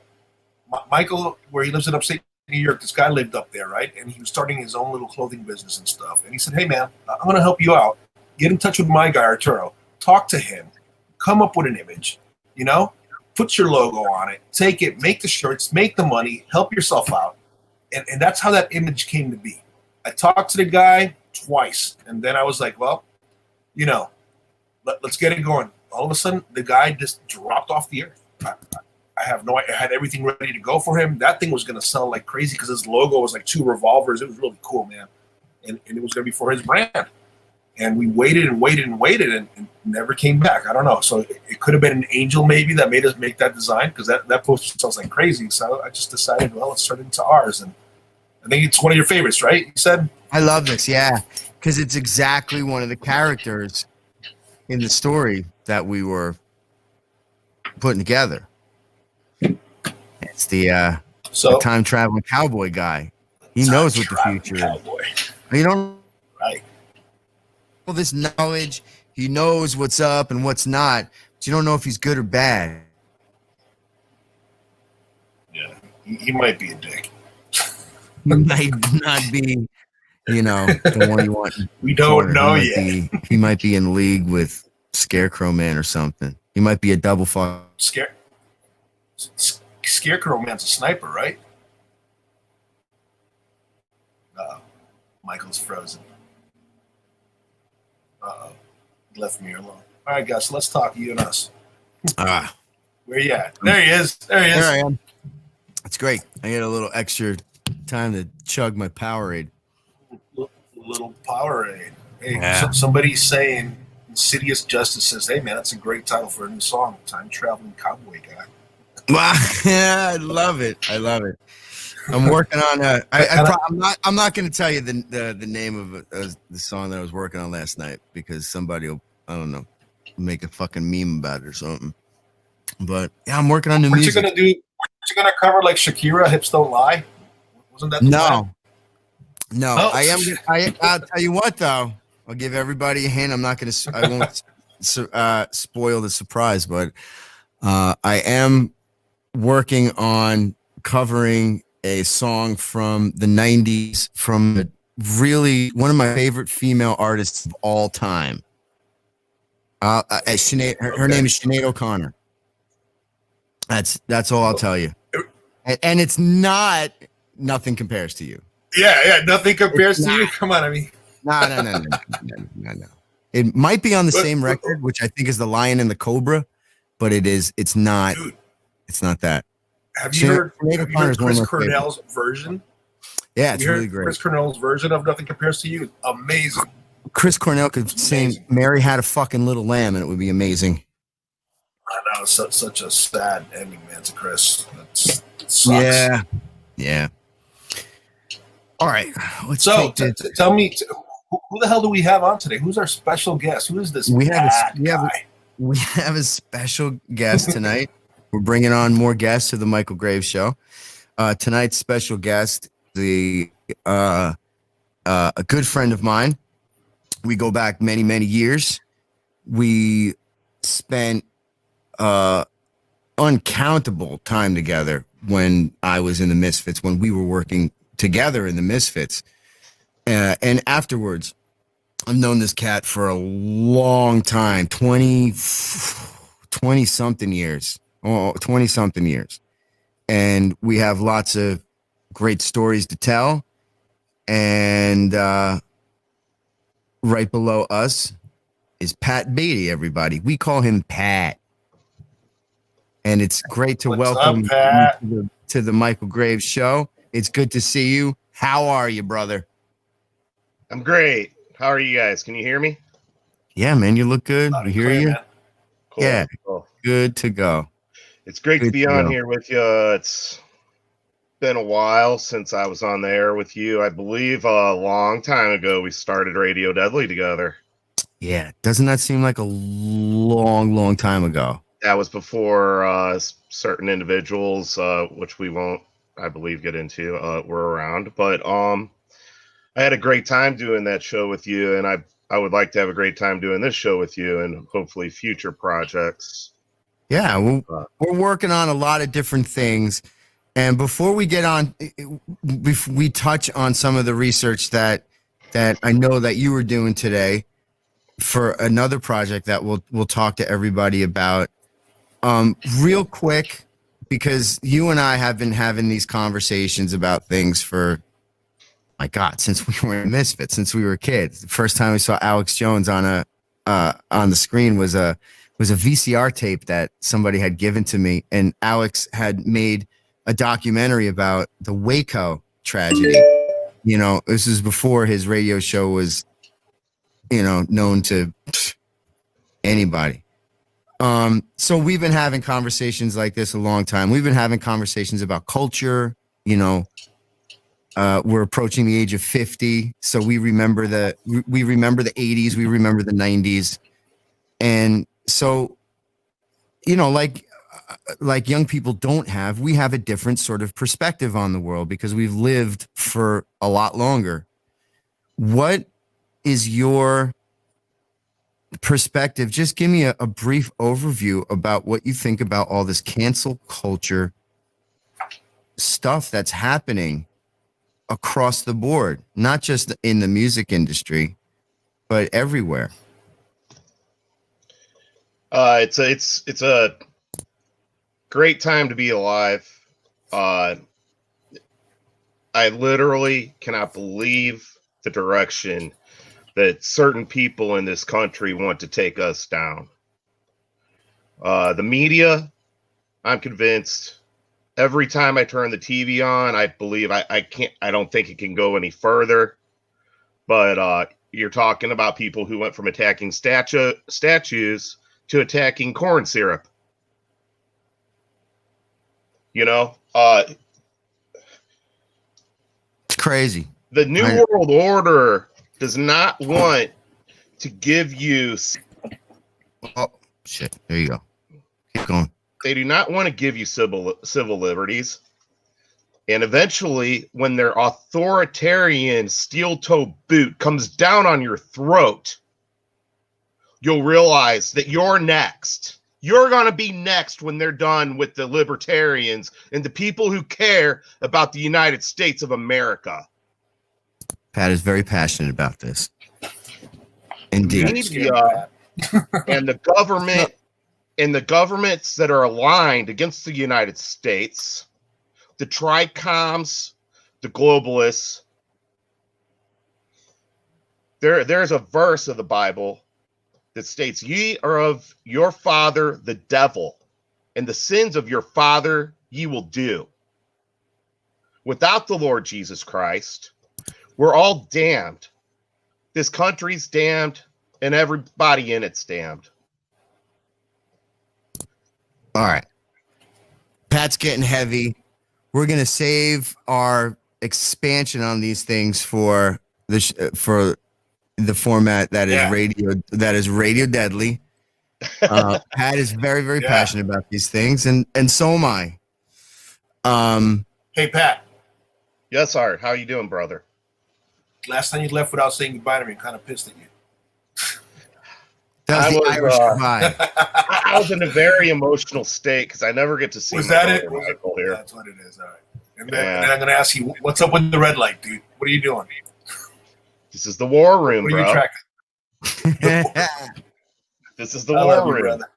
Michael, where he lives in upstate New York, this guy lived up there, right? And he was starting his own little clothing business and stuff. And he said, "Hey, man, I'm going to help you out. Get in touch with my guy, Arturo. Talk to him. Come up with an image. Put your logo on it. Take it. Make the shirts. Make the money. Help yourself out." And that's how that image came to be. I talked to the guy twice, and then I was like, well, let's get it going. All of a sudden, the guy just dropped off the earth. I had everything ready to go for him. That thing was going to sell like crazy because his logo was like 2 revolvers. It was really cool, man. And it was going to be for his brand. And we waited and waited and waited and never came back. I don't know. So it could have been an angel maybe that made us make that design, because that poster sells like crazy. So I just decided, well, let's turn it into ours. And I think it's one of your favorites, right? You said? I love this, yeah, because it's exactly one of the characters in the story that we were putting together. It's the time traveling cowboy guy. He knows what the future is. You don't right. All this knowledge, he knows what's up and what's not, but you don't know if he's good or bad. Yeah, he might be a dick. He might not be, the one you want. We don't know yet. He might be in league with Scarecrow Man or something. He might be a double fuck. Scarecrow Man's a sniper, right? Michael's frozen. He left me alone. All right, guys, so let's talk, you and us. Where you at? There he is. There I am. That's great. I get a little extra time to chug my Powerade. Little Powerade. Hey, yeah. Somebody's saying, Insidious Justice says, "Hey, man, that's a great title for a new song, Time Traveling Cowboy Guy." Wow, yeah, I love it. I'm working on I'm not going to tell you the name of the song that I was working on last night, because somebody will, I don't know, make a fucking meme about it or something. But yeah, I'm working on new music. What you gonna cover, like Shakira, "Hips Don't Lie"? Wasn't that the plan? No. Oh. I'll tell you what, though. I'll give everybody a hint. I won't spoil the surprise, but I am working on covering a song from the 90s from one of my favorite female artists of all time. Her name is Sinead O'Connor. That's all I'll tell you. And it's not Nothing Compares to You. Yeah, Nothing Compares to You. Come on, I mean. No. It might be on the same record, which I think is The Lion and the Cobra, but it's not. Dude, it's not that. Have you heard Chris Cornell's version? Yeah, it's really great. Chris Cornell's version of Nothing Compares to You. Amazing. Chris Cornell could sing "Mary Had a Fucking Little Lamb" and it would be amazing. I know, such a sad ending, man, to Chris. It sucks. Yeah. All right. Tell me, who the hell do we have on today? Who's our special guest? Who is this guy? We have a special guest tonight. We're bringing on more guests to the Michael Graves Show. tonight's special guest, a good friend of mine. We go back many, many years. We spent uncountable time together when I was in the Misfits, when we were working together in the Misfits. And afterwards, I've known this cat for a long time, 20 something years. Oh, 20 something years. And we have lots of great stories to tell. And right below us is Paat Beatty, everybody. We call him Pat. And it's great to welcome you to the Michael Graves Show. It's good to see you. How are you, brother? I'm great. How are you guys? Can you hear me? Yeah, man, you look good. We hear you. Cool. Yeah, cool. Good to go. It's great to be on here with you. It's been a while since I was on the air with you. I believe a long time ago we started Radio Deadly together. Yeah, doesn't that seem like a long time ago? That was before certain individuals, which we won't, I believe, get into, were around. But I had a great time doing that show with you, and I would like to have a great time doing this show with you and hopefully future projects. Yeah, we're working on a lot of different things. And before we get on, we touch on some of the research that I know that you were doing today for another project that we'll talk to everybody about. Real quick, because you and I have been having these conversations about things for, my God, since we were in Misfits, since we were kids. The first time we saw Alex Jones on the screen was a VCR tape that somebody had given to me, and Alex had made a documentary about the Waco tragedy. You know, this is before his radio show was, known to anybody. So we've been having conversations like this a long time. We've been having conversations about culture. We're approaching the age of 50, so we remember the 80s, we remember the 90s, and so like young people don't have, we have a different sort of perspective on the world because we've lived for a lot longer. What is your perspective? Just give me a brief overview about what you think about all this cancel culture stuff that's happening across the board, not just in the music industry, but everywhere. It's a great time to be alive. I literally cannot believe the direction that certain people in this country want to take us down. The media, I'm convinced, every time I turn the TV on, I believe I don't think it can go any further. But you're talking about people who went from attacking statues to attacking corn syrup. It's crazy. The New World Order does not want to give you. Oh, shit. There you go. Keep going. They do not want to give you civil liberties. And eventually, when their authoritarian steel-toe boot comes down on your throat, you'll realize that you're next. You're going to be next when they're done with the libertarians and the people who care about the United States of America. Pat is very passionate about this. Indeed. Media and the government and the governments that are aligned against the United States, the tricoms, the globalists. There's a verse of the Bible that states, "Ye are of your father the devil, and the sins of your father ye will do." Without the Lord Jesus Christ, we're all damned. This country's damned, and everybody in it's damned. All right. Pat's getting heavy. We're going to save our expansion on these things for the format that is radio deadly. Pat is very, very passionate about these things, and so am I. Hey, Pat. Yes, Art. How you doing, brother? Last time you left without saying goodbye to me, I'm kind of pissed at you. That was I the was, Irish goodbye. I was in a very emotional state because I never get to see Was my that brother it? Was it? Michael here. That's what it is. All right. And then I'm going to ask you, what's up with the red light, dude? What are you doing? This is the war room, What are you bro. attracting? This is the I war love you, room. brother.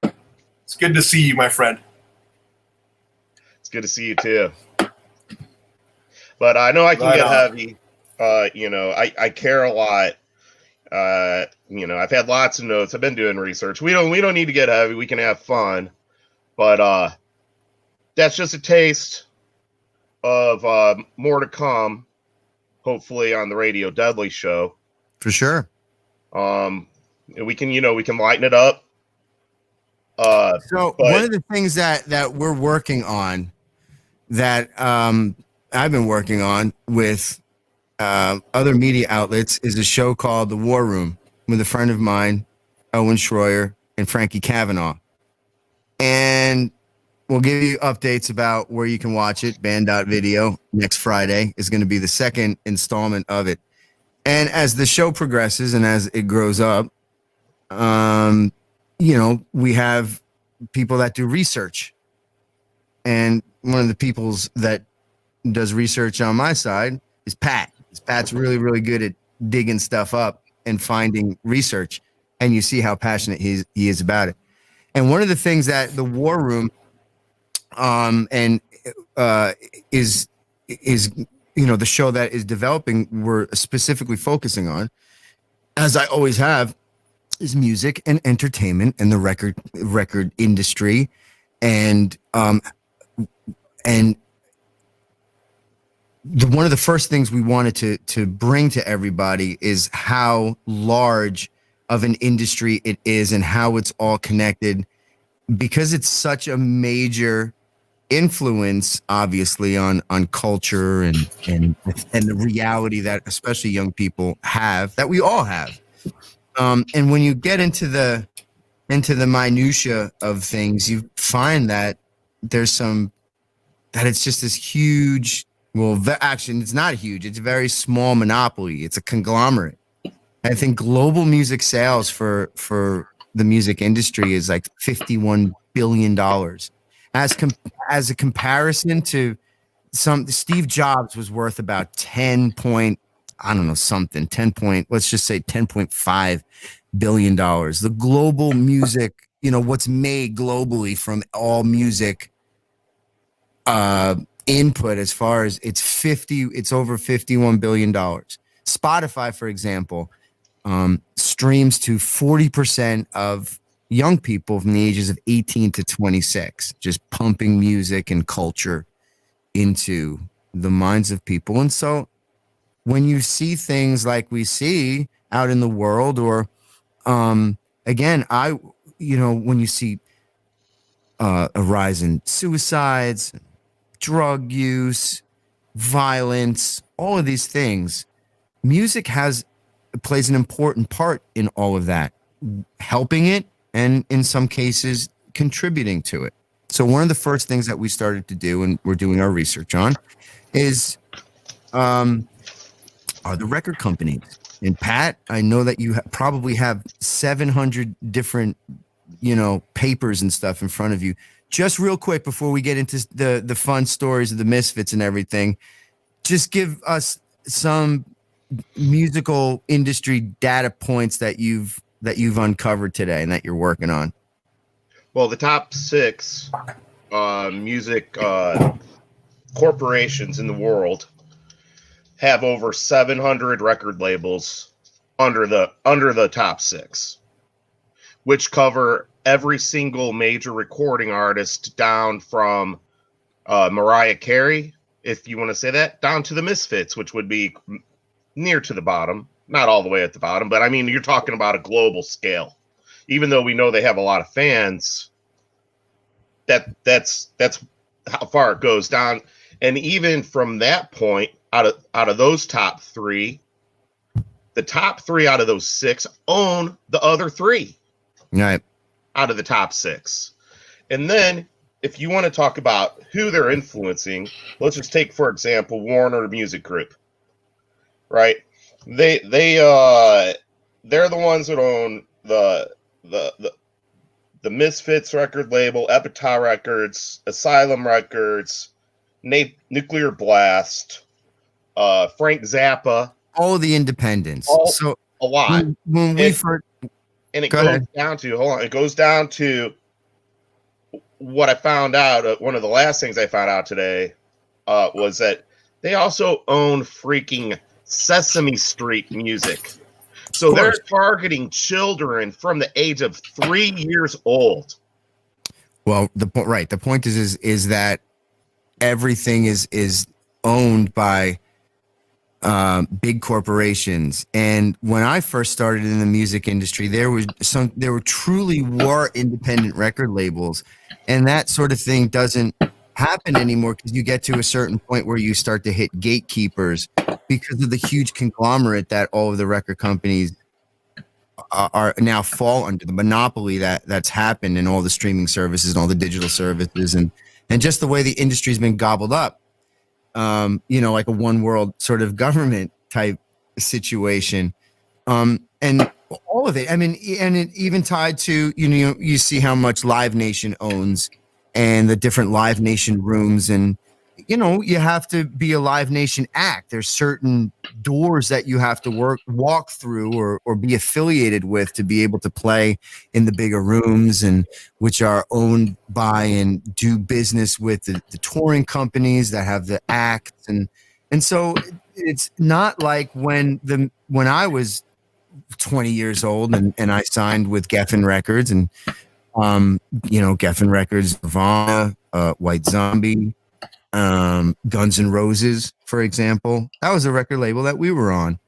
It's good to see you, my friend. It's good to see you too. But I know I can Right get on. heavy. I care a lot. I've had lots of notes. I've been doing research. We don't need to get heavy. We can have fun. But that's just a taste of more to come, hopefully on the Radio Dudley show. For sure. We can lighten it up. So one of the things that we're working on, that I've been working on with other media outlets, is a show called The War Room with a friend of mine, Owen Schroyer, and Frankie Kavanaugh. And we'll give you updates about where you can watch it. Band.video next Friday is going to be the second installment of it. And as the show progresses and as it grows up, we have people that do research. And one of the peoples that does research on my side is Pat. Pat's really, really good at digging stuff up and finding research. And you see how passionate he is about it. And one of the things that the War Room is the show that is developing, we're specifically focusing on, as I always have, is music and entertainment and the record industry, and one of the first things we wanted to bring to everybody is how large of an industry it is and how it's all connected, because it's such a major influence, obviously, on culture and the reality that especially young people have, that we all have. And when you get into the minutia of things, you find that it's just this huge, actually, it's not huge. It's a very small monopoly. It's a conglomerate. I think global music sales for the music industry is like $51 billion. As a comparison to Steve Jobs was worth about 10 point, I don't know, something, 10 point, let's just say $10.5 billion. The global music, what's made globally from all music input, as far as it's over $51 billion. Spotify, for example, streams to 40% of young people from the ages of 18 to 26, just pumping music and culture into the minds of people. And so when you see things like we see out in the world, or again, when you see a rise in suicides, drug use, violence, all of these things, music plays an important part in all of that, helping it and in some cases contributing to it. So one of the first things that we started to do, and we're doing our research on, is are the record companies. And Pat, I know that you probably have 700 different, papers and stuff in front of you. Just real quick before we get into the fun stories of the Misfits and everything, just give us some musical industry data points that you've uncovered today and that you're working on. Well, the top 6 music corporations in the world have over 700 record labels under the top 6, which cover every single major recording artist, down from Mariah Carey, if you want to say that, down to the Misfits, which would be near to the bottom, not all the way at the bottom, but I mean, you're talking about a global scale. Even though we know they have a lot of fans, that's how far it goes down. And even from that point, out of those top 3, the top 3 out of those 6 own the other 3. Right. Out of the top 6. And then if you want to talk about who they're influencing, let's just take, for example, Warner Music Group, right? They're the ones that own the Misfits record label, Epitaph Records, Asylum Records, Nuclear Blast, Frank Zappa, all the independents. So a lot. When we first, and it goes down to, hold on, it goes down to what I found out. One of the last things I found out today was that they also own freaking Sesame Street music. So they're targeting children from the age of 3 years old. Well, the point is that everything is owned by big corporations. And when I first started in the music industry, there truly were independent record labels, and that sort of thing doesn't happen anymore because you get to a certain point where you start to hit gatekeepers because of the huge conglomerate that all of the record companies are now fall under, the monopoly that's happened, and all the streaming services and all the digital services, and just the way the industry's been gobbled up. Like a one world sort of government type situation. And all of it, I mean, and it even tied to, you see how much Live Nation owns and the different Live Nation rooms. And, you have to be a Live Nation act. There's certain doors that you have to walk through or be affiliated with to be able to play in the bigger rooms, and which are owned by and do business with the touring companies that have the acts. And so it's not like when I was 20 years old and I signed with Geffen Records, and Geffen Records, Nirvana, White Zombie, Guns N' Roses, for example. That was a record label that we were on.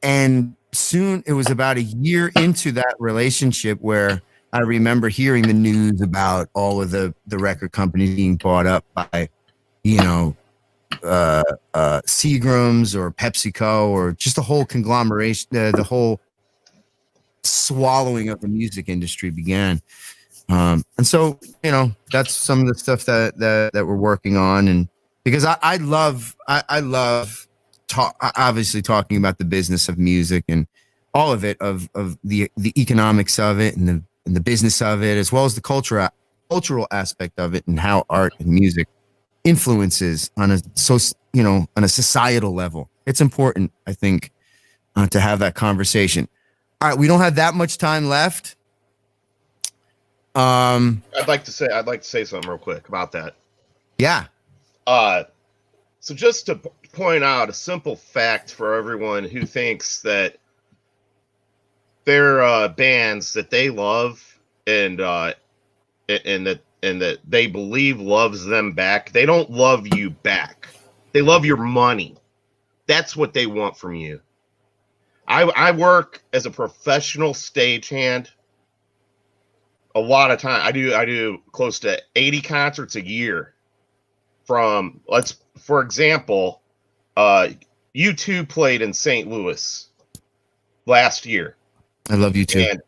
And soon, it was about a year into that relationship where I remember hearing the news about all of the record companies being bought up by, Seagram's or PepsiCo, or just the whole conglomeration, the whole swallowing of the music industry began. And so, that's some of the stuff that we're working on. And because I love obviously talking about the business of music and all of it, of the economics of it and the business of it, as well as the cultural aspect of it, and how art and music influences on a societal level. It's important, I think, to have that conversation. All right, we don't have that much time left. I'd like to say something real quick about that. Yeah. So just to point out a simple fact for everyone who thinks that their bands that they love and that they believe loves them back, they don't love you back. They love your money. That's what they want from you. I work as a professional stagehand. A lot of time I do close to 80 concerts a year. For example, U2 played in St. Louis last year. I love U2.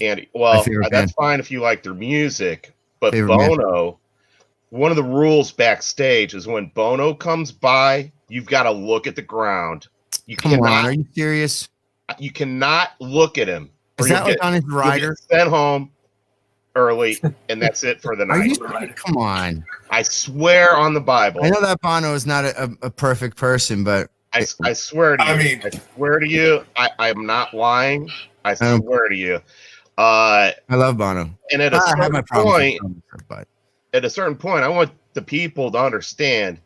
And that's fine if you like their music, but Bono, one of the rules backstage is when Bono comes by, you've got to look at the ground. Come on, are you serious? You cannot look at him. Is that like on his rider? Sent home early, and that's it for the night. Come on. I swear on the Bible. I know that Bono is not a perfect person, but I swear to you. I swear to you, I'm not lying. I swear to you. I love Bono. And at a certain point, I want the people to understand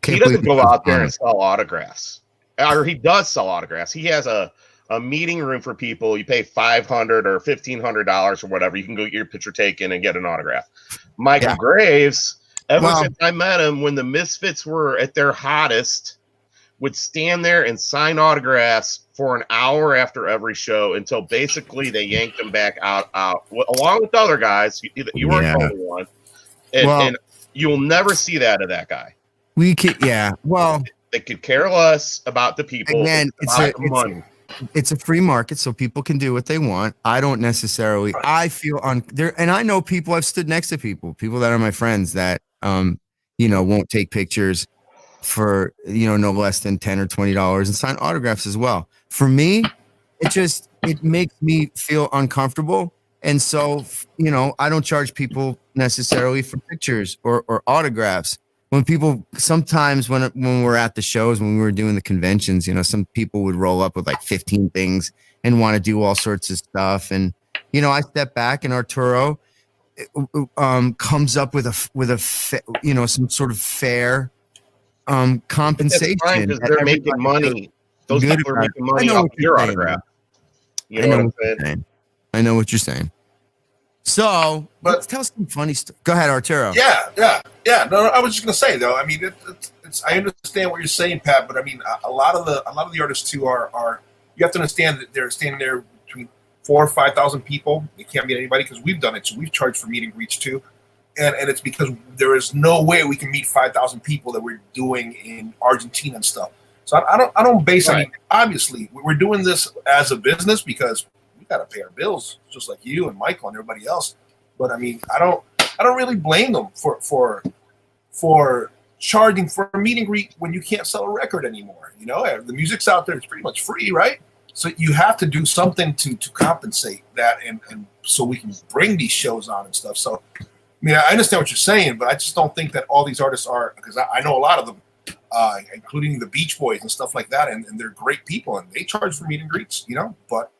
he doesn't go out there and sell autographs. Or he does sell autographs. He has a meeting room for people. You pay $500 or $1,500 or whatever. You can go get your picture taken and get an autograph. Michael Graves, since I met him when the Misfits were at their hottest, would stand there and sign autographs for an hour after every show until basically they yanked him back out along with other guys. You weren't the only one. And you'll never see that of that guy. They could care less about the people. Again, it's money. it's a free market, so people can do what they want. I don't necessarily. I feel on there, and I know people. I've stood next to people that are my friends that won't take pictures for no less than $10 or $20 and sign autographs as well. For me, it makes me feel uncomfortable, and so I don't charge people necessarily for pictures or autographs. When people sometimes when we're at the shows, when we were doing the conventions, some people would roll up with like 15 things and want to do all sorts of stuff, and I step back, and Arturo comes up with some sort of fair compensation. That's fine because they're making money. Those people are making money off your autograph. You know what I'm saying? I know what you're saying. So, let's tell some funny stuff. Go ahead, Arturo. Yeah. No, I was just gonna say though. I mean, it's. I understand what you're saying, Pat, but I mean, a lot of the artists too are. You have to understand that they're standing there between 4,000 or 5,000 people. They can't meet anybody because we've done it. So we've charged for meet and greets too, and it's because there is no way we can meet 5,000 people that we're doing in Argentina and stuff. So I don't base. Right. I mean, obviously, we're doing this as a business because we got to pay our bills, just like you and Michael and everybody else. But I mean, I don't really blame them for charging for a meet and greet when you can't sell a record anymore. The music's out there; it's pretty much free, right? So you have to do something to compensate that, and so we can bring these shows on and stuff. So, I mean, I understand what you're saying, but I just don't think that all these artists are, because I know a lot of them. Including the Beach Boys and stuff like that, and they're great people, and they charge for meet and greets, but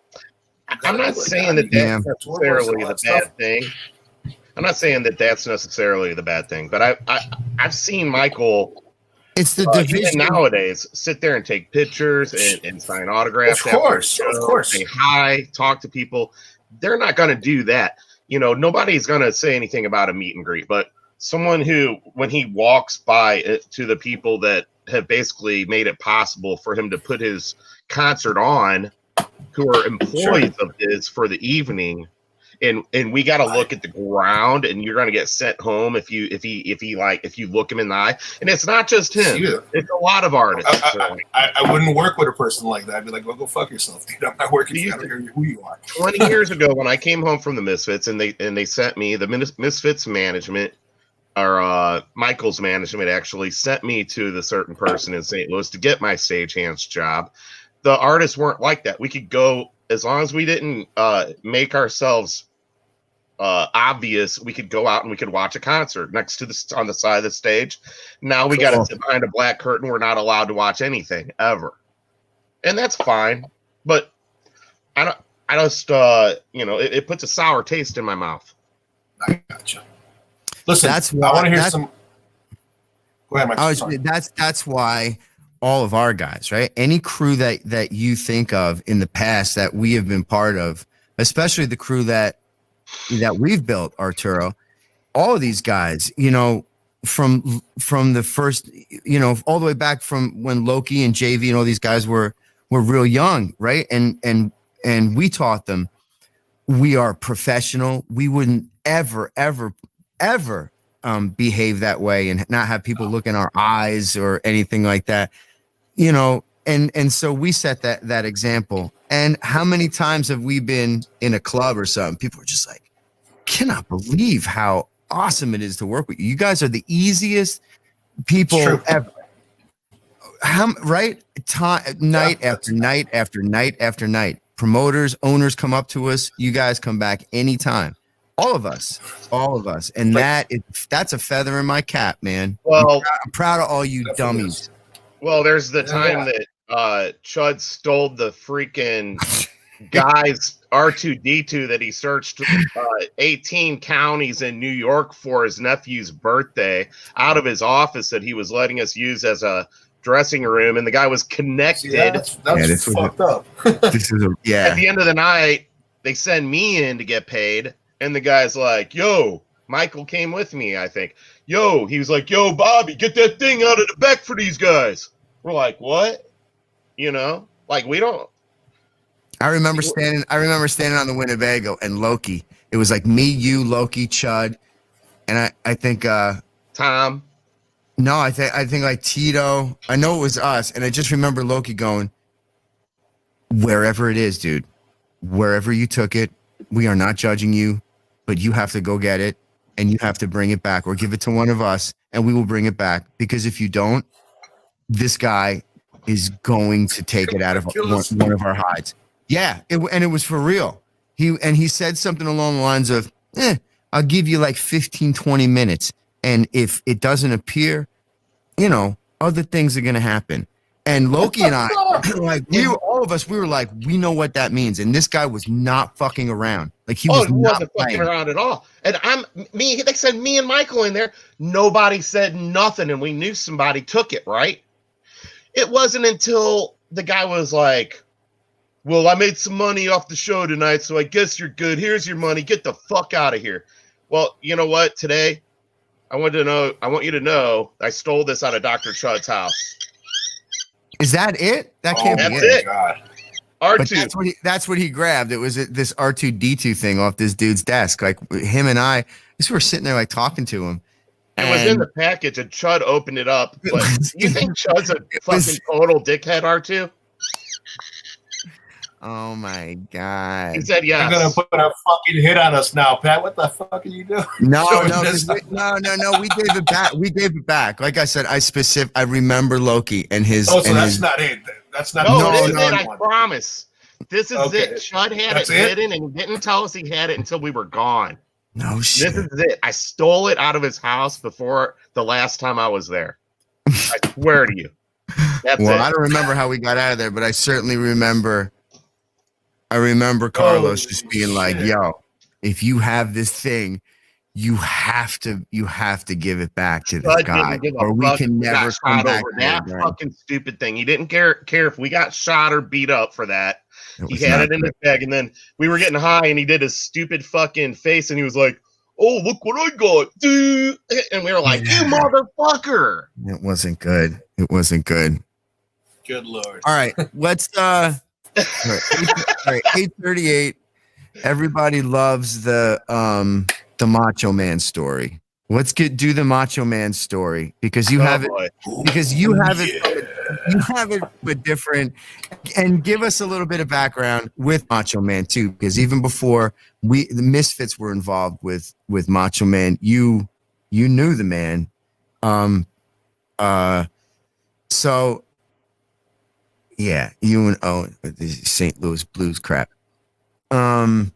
I'm not saying that that's necessarily the bad thing. I'm not saying that that's necessarily the bad thing, but I've seen Michael. It's the division nowadays. Sit there and take pictures and sign autographs. Of course. Say hi, talk to people. They're not going to do that. Nobody's going to say anything about a meet and greet, but someone who, when he walks by to the people that have basically made it possible for him to put his concert on, who are employees of his for the evening, and we got to look at the ground, and you're going to get sent home if you look him in the eye. And it's not just him; it's a lot of artists. I wouldn't work with a person like that. I'd be like, well, go fuck yourself, dude. I'm not working. I don't care who you are. 20 years ago, when I came home from the Misfits, and they sent me the Misfits management. Or Michael's management actually sent me to the certain person in St. Louis to get my stagehand's job. The artists weren't like that. We could go, as long as we didn't make ourselves obvious, we could go out and we could watch a concert next to on the side of the stage. Now we got to sit behind a black curtain. We're not allowed to watch anything ever, and that's fine. But I just it puts a sour taste in my mouth. I gotcha. Listen, I want to hear some. Go ahead, Mike. That's why all of our guys, right? Any crew that you think of in the past that we have been part of, especially the crew that we've built, Arturo, all of these guys, from the first, all the way back from when Loki and JV and all these guys were real young, right? And we taught them we are professional. We wouldn't ever behave that way and not have people look in our eyes or anything like that, and so we set that example. And how many times have we been in a club or something? People are just like, cannot believe how awesome it is to work with you. You guys are the easiest people ever. Right? Night after night after night after night. Promoters, owners come up to us. You guys come back anytime. All of us, and that's a feather in my cap, man. Well, I'm proud of all you dummies. Well, there's the time that Chud stole the freaking guy's R2D2 that he searched 18 counties in New York for his nephew's birthday out of his office that he was letting us use as a dressing room, and the guy was connected. That's fucked up. At the end of the night, they send me in to get paid. And the guy's like, yo, Michael came with me, I think. He was like, yo, Bobby, get that thing out of the back for these guys. We're like, what? We don't. I remember standing on the Winnebago and Loki. It was like me, you, Loki, Chud, and I think Tom. No, I think like Tito. I know it was us, and I just remember Loki going, wherever it is, dude, wherever you took it, we are not judging you, but you have to go get it and you have to bring it back or give it to one of us and we will bring it back. Because if you don't, this guy is going to take it out of one of our hides. Yeah. And it was for real. He said something along the lines of, I'll give you like 15, 20 minutes. And if it doesn't appear, other things are going to happen. And Loki and I, all of us, we were like, we know what that means. And this guy was not fucking around. Like he wasn't fucking around at all. And they said me and Michael in there. Nobody said nothing. And we knew somebody took it, right? It wasn't until the guy was like, well, I made some money off the show tonight, so I guess you're good. Here's your money. Get the fuck out of here. Well, you know what? Today, I want you to know I stole this out of Dr. Chud's house. Is that it? That can't be it. God. R2. That's what he grabbed. It was this R2D2 thing off this dude's desk. Like him and I just were sitting there like talking to him. It was in the package and Chud opened it up. But you think Chud's a fucking total dickhead, R2? Oh my God. He said yes. You're gonna put a fucking hit on us now, Pat. What the fuck are you doing? No. We gave it back. We gave it back. Like I said, I remember Loki and his. Oh, so that's not it. That's not. This is it. I promise. This is it. Chud had it hidden, and he didn't tell us he had it until we were gone. No shit. This is it. I stole it out of his house before the last time I was there. I swear to you. That's it. I don't remember how we got out of there, but I certainly remember. I remember Carlos just being like, "Yo, if you have this thing, you have to give it back to this guy, or we can never come back over that fucking stupid thing." He didn't care if we got shot or beat up for that. He had it in his bag, and then we were getting high, and he did his stupid fucking face, and he was like, "Oh, look what I got, dude!" And we were like, "You motherfucker!" It wasn't good. It wasn't good. Good Lord. All right, let's. All right, 8:38. Everybody loves the Macho Man story. Let's do the Macho Man story because you have it. Because you have it. You have it, but different. And give us a little bit of background with Macho Man too, because even before the Misfits were involved with Macho Man, you knew the man. So. Yeah, you and St. Louis Blues crap. Tell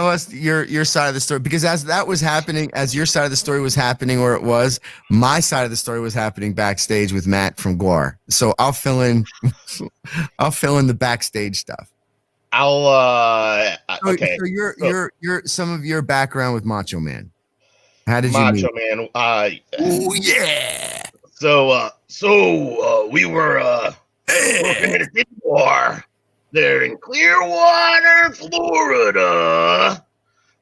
us your side of the story, because as your side of the story was happening, or it was, my side of the story was happening backstage with Matt from Guar. So I'll fill in the backstage stuff. Okay. So your some of your background with Macho Man. How did you meet? Macho Man? Oh yeah. So we were working at a big bar there in Clearwater, Florida.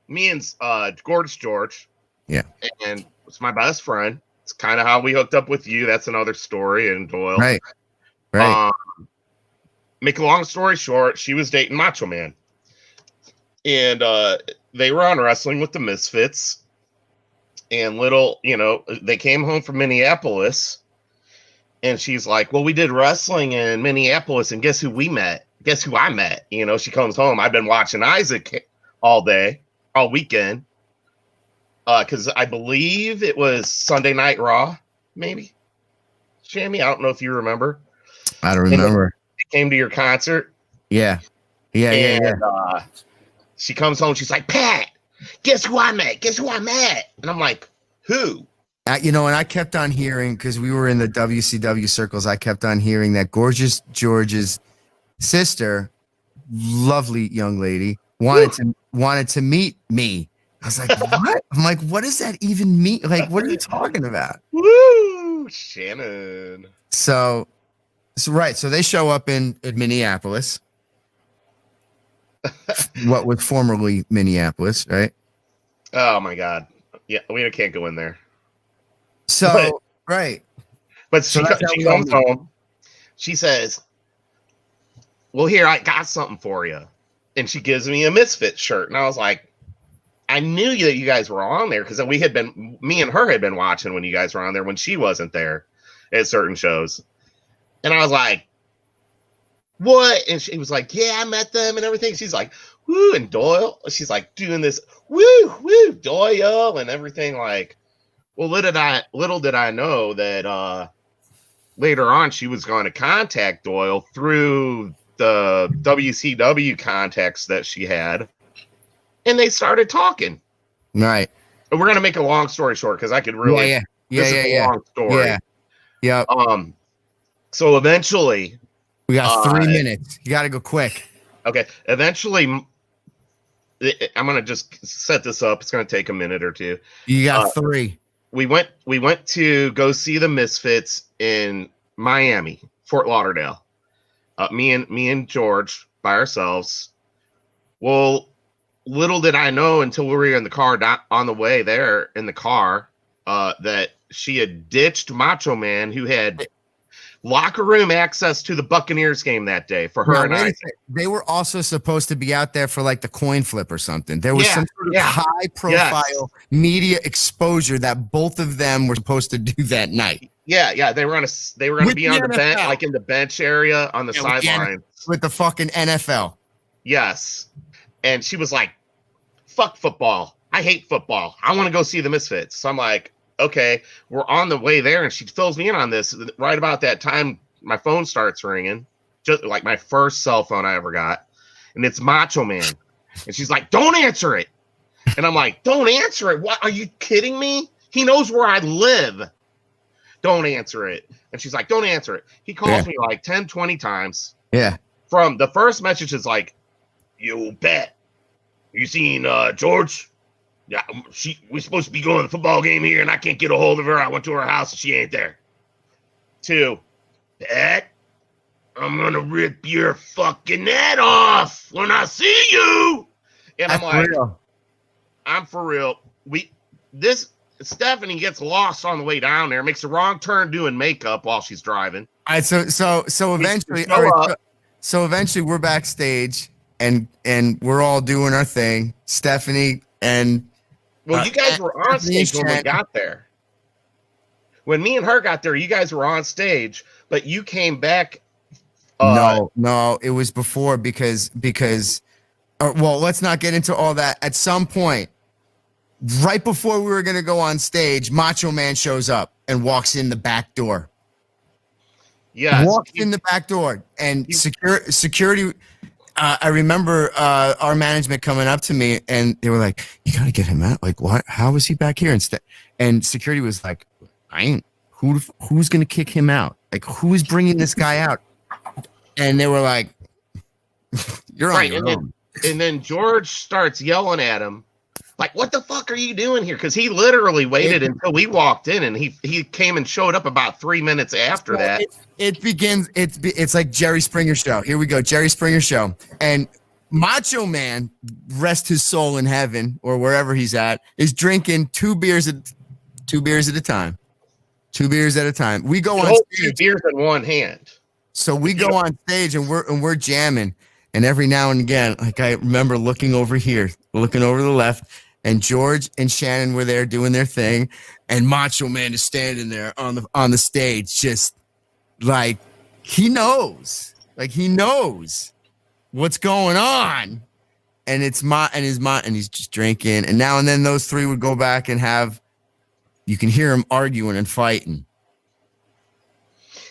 Me and Gorge George. Yeah. And it's my best friend. It's kind of how we hooked up with you. That's another story. And Doyle. Right. Make a long story short, she was dating Macho Man. And they were on Wrestling with the Misfits. And they came home from Minneapolis, and she's like, well, we did wrestling in Minneapolis, and guess who we met? Guess who I met? She comes home. I've been watching Isaac all weekend, because I believe it was Sunday Night Raw, maybe. Shammy, I don't know if you remember. I don't remember. They came to your concert. Yeah. She comes home. She's like, Pat, guess who I met? Guess who I met? And I'm like, who? And I kept on hearing, because we were in the WCW circles, I kept on hearing that Gorgeous George's sister, lovely young lady, wanted to meet me. I was like, what? I'm like, what does that even mean? Like, what are you talking about? Woo! Shannon. So right. So they show up in Minneapolis. What was formerly Minneapolis, right? Oh my God. Yeah, we can't go in there. So right. But she comes home. She says, well, here, I got something for you. And she gives me a Misfits shirt. And I was like, I knew that you guys were on there, because me and her had been watching when you guys were on there when she wasn't there at certain shows. And I was like, what? And she was like, yeah, I met them and everything. She's like, woo, and Doyle, she's like doing this, woo, Doyle and everything. Like, well, little did I know that later on she was going to contact Doyle through the WCW contacts that she had, and they started talking. Right. And we're gonna make a long story short because I could really, this is a long story. Yeah. So eventually, we got 3 minutes. You got to go quick. Okay. Eventually, I'm gonna just set this up. It's gonna take a minute or two. You got 3. We went to go see the Misfits in Miami, Fort Lauderdale. Me and George by ourselves. Well, little did I know until we were in the car on the way there in the car that she had ditched Macho Man, who had locker room access to the Buccaneers game that day for her and I. They were also supposed to be out there for like the coin flip or something. There was some sort of high profile media exposure that both of them were supposed to do that night. Yeah. They were gonna be on the bench, like in the bench area on the sideline with the fucking NFL. Yes. And she was like, fuck football. I hate football. I want to go see the Misfits. So I'm like, okay, we're on the way there. And she fills me in on this. Right about that time, my phone starts ringing, just like my first cell phone I ever got. And it's Macho Man. And she's like, don't answer it. And I'm like, don't answer it. What? Are you kidding me? He knows where I live. Don't answer it. And she's like, don't answer it. He calls me like 10, 20 times. Yeah. From the first message is like, you bet. You seen George? Yeah, we're supposed to be going to the football game here, and I can't get a hold of her. I went to her house, and she ain't there. 2, Pat, I'm gonna rip your fucking head off when I see you. And I'm like, I'm for real. Stephanie gets lost on the way down there, makes a wrong turn doing makeup while she's driving. All right, so eventually, so eventually we're backstage. And we're all doing our thing. Stephanie and you guys were on stage when we got there. When me and her got there, you guys were on stage, but you came back. No, it was before because well, let's not get into all that. At some point, right before we were gonna go on stage, Macho Man shows up and walks in the back door. Yeah, walks in the back door, and security. I remember our management coming up to me and they were like, you got to get him out. Like, what? How is he back here? And security was like, who's going to kick him out? Like, who's bringing this guy out? And they were like, you're on your own. And then George starts yelling at him. Like, what the fuck are you doing here? Because he literally waited until we walked in, and he came and showed up about 3 minutes after that. It's like Jerry Springer show. Here we go, Jerry Springer show. And Macho Man, rest his soul in heaven or wherever he's at, is drinking 2 beers at a time. 2 beers at a time. We go on stage. 2 beers in one hand. So we go on stage and we're jamming. And every now and again, like I remember looking over here, looking over to the left. And George and Shannon were there doing their thing, and Macho Man is standing there on the stage, just like he knows what's going on, and and he's just drinking, and now and then those 3 would go back and you can hear him arguing and fighting.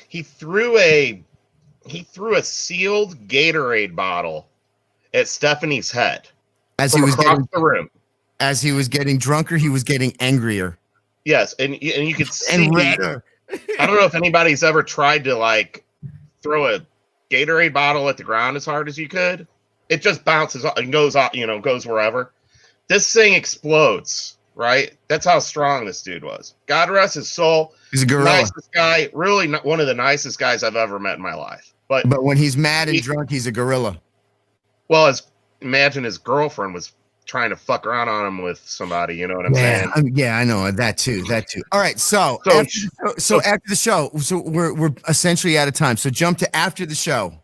He threw a sealed Gatorade bottle at Stephanie's head as he was across the room. As he was getting drunker, he was getting angrier. Yes, and you could see. And redder. I don't know if anybody's ever tried to like throw a Gatorade bottle at the ground as hard as you could. It just bounces and goes out, goes wherever. This thing explodes, right? That's how strong this dude was. God rest his soul. He's a gorilla. Nicest guy, really one of the nicest guys I've ever met in my life. But when he's mad and drunk, he's a gorilla. Well, imagine his girlfriend was trying to fuck around on him with somebody, you know what I'm saying? Yeah, I know that too. All right, so after the show, so we're essentially out of time. So jump to after the show,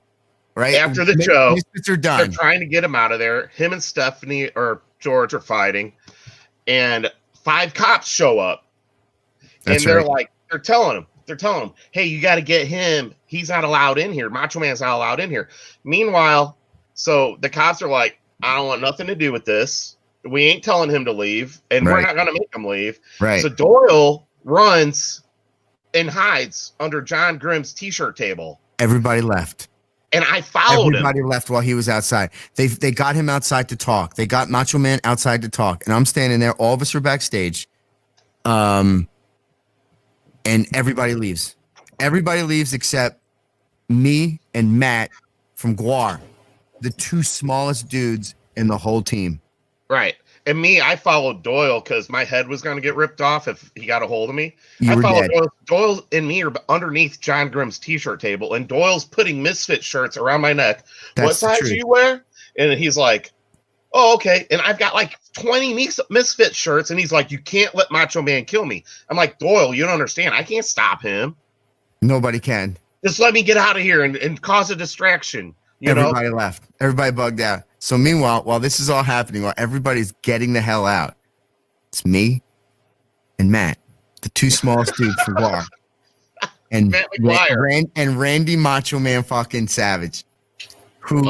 right? After the show, Misfits are done. They're trying to get him out of there. Him and Stephanie or George are fighting, and 5 cops show up, and they're telling him, they're telling him, hey, you got to get him. He's not allowed in here. Macho Man's not allowed in here. Meanwhile, so the cops are like, I don't want nothing to do with this. We ain't telling him to leave, and we're not going to make him leave. Right. So Doyle runs and hides under John Grimm's t-shirt table. Everybody left. And I followed him. Everybody left while he was outside. They got him outside to talk. They got Macho Man outside to talk. And I'm standing there. All of us are backstage. And everybody leaves. Everybody leaves except me and Matt from Guar, the two smallest dudes in the whole team. Right. And me, I followed Doyle because my head was going to get ripped off if he got a hold of me. You were dead. Doyle and me are underneath John Grimm's t-shirt table, and Doyle's putting Misfit shirts around my neck. What size do you wear? And he's like, oh, okay. And I've got like 20 Misfit shirts, and he's like, you can't let Macho Man kill me. I'm like, Doyle, you don't understand. I can't stop him. Nobody can. Just let me get out of here and cause a distraction. Everybody left. Everybody bugged out. So meanwhile, while this is all happening, while everybody's getting the hell out, it's me and Matt, the two smallest dudes from Guar, and Randy Macho Man fucking Savage, who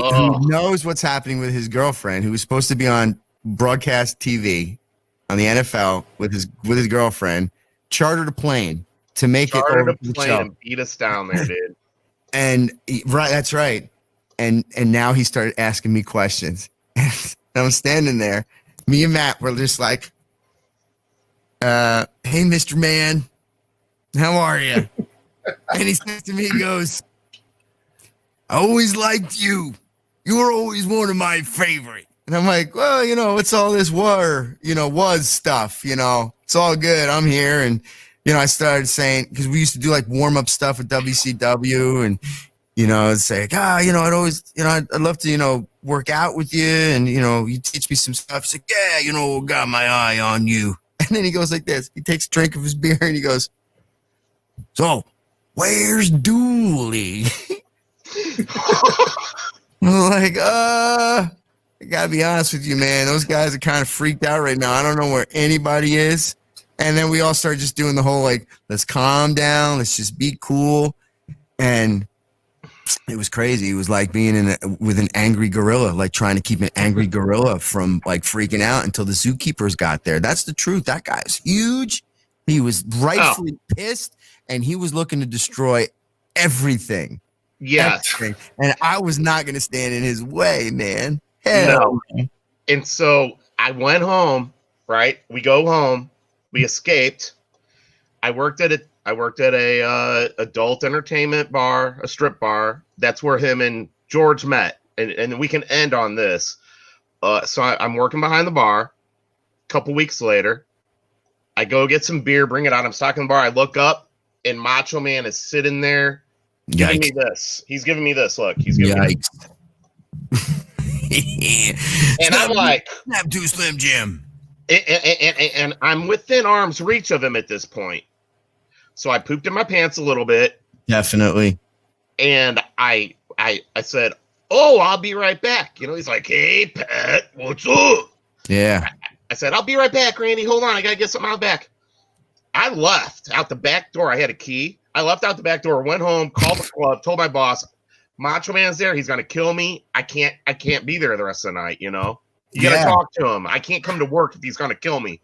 knows what's happening with his girlfriend, who was supposed to be on broadcast TV on the NFL with his girlfriend, chartered a plane to make it over to the show. And beat us down there, dude. That's right. And now he started asking me questions. And I'm standing there. Me and Matt were just like, hey, Mr. Man, how are you? And he says to me, he goes, I always liked you. You were always one of my favorite. And I'm like, well, what's all this was stuff, it's all good. I'm here. And, I started saying, because we used to do like warm up stuff at WCW and, it's like, I'd always, I'd love to, work out with you and, you teach me some stuff. He's like, yeah, got my eye on you. And then he goes like this. He takes a drink of his beer and he goes, so, where's Dooley? I'm like, I gotta be honest with you, man. Those guys are kind of freaked out right now. I don't know where anybody is. And then we all start just doing the whole, like, let's calm down. Let's just be cool. And it was crazy. It was like being with an angry gorilla, like trying to keep an angry gorilla from like freaking out until the zookeepers got there. That's the truth. That guy's huge. He was rightfully pissed, and he was looking to destroy everything. Yes. Everything. And I was not going to stand in his way, man. Hell. No. And so I went home, right? We go home. We escaped. I worked at a adult entertainment bar, a strip bar. That's where him and George met. And we can end on this. So I'm working behind the bar. A couple weeks later, I go get some beer, bring it out. I'm stocking the bar. I look up, and Macho Man is sitting there giving me this. He's giving me this. Look, he's giving me this. And I'm like, snap to Slim Jim. And I'm within arm's reach of him at this point. So I pooped in my pants a little bit. Definitely. And I said, oh, I'll be right back. He's like, hey, Pat, what's up? Yeah. I said, I'll be right back, Randy. Hold on. I got to get something out back. I left out the back door. I had a key. I left out the back door, went home, called the club, told my boss, Macho Man's there. He's going to kill me. I can't be there the rest of the night, You got to talk to him. I can't come to work if he's going to kill me.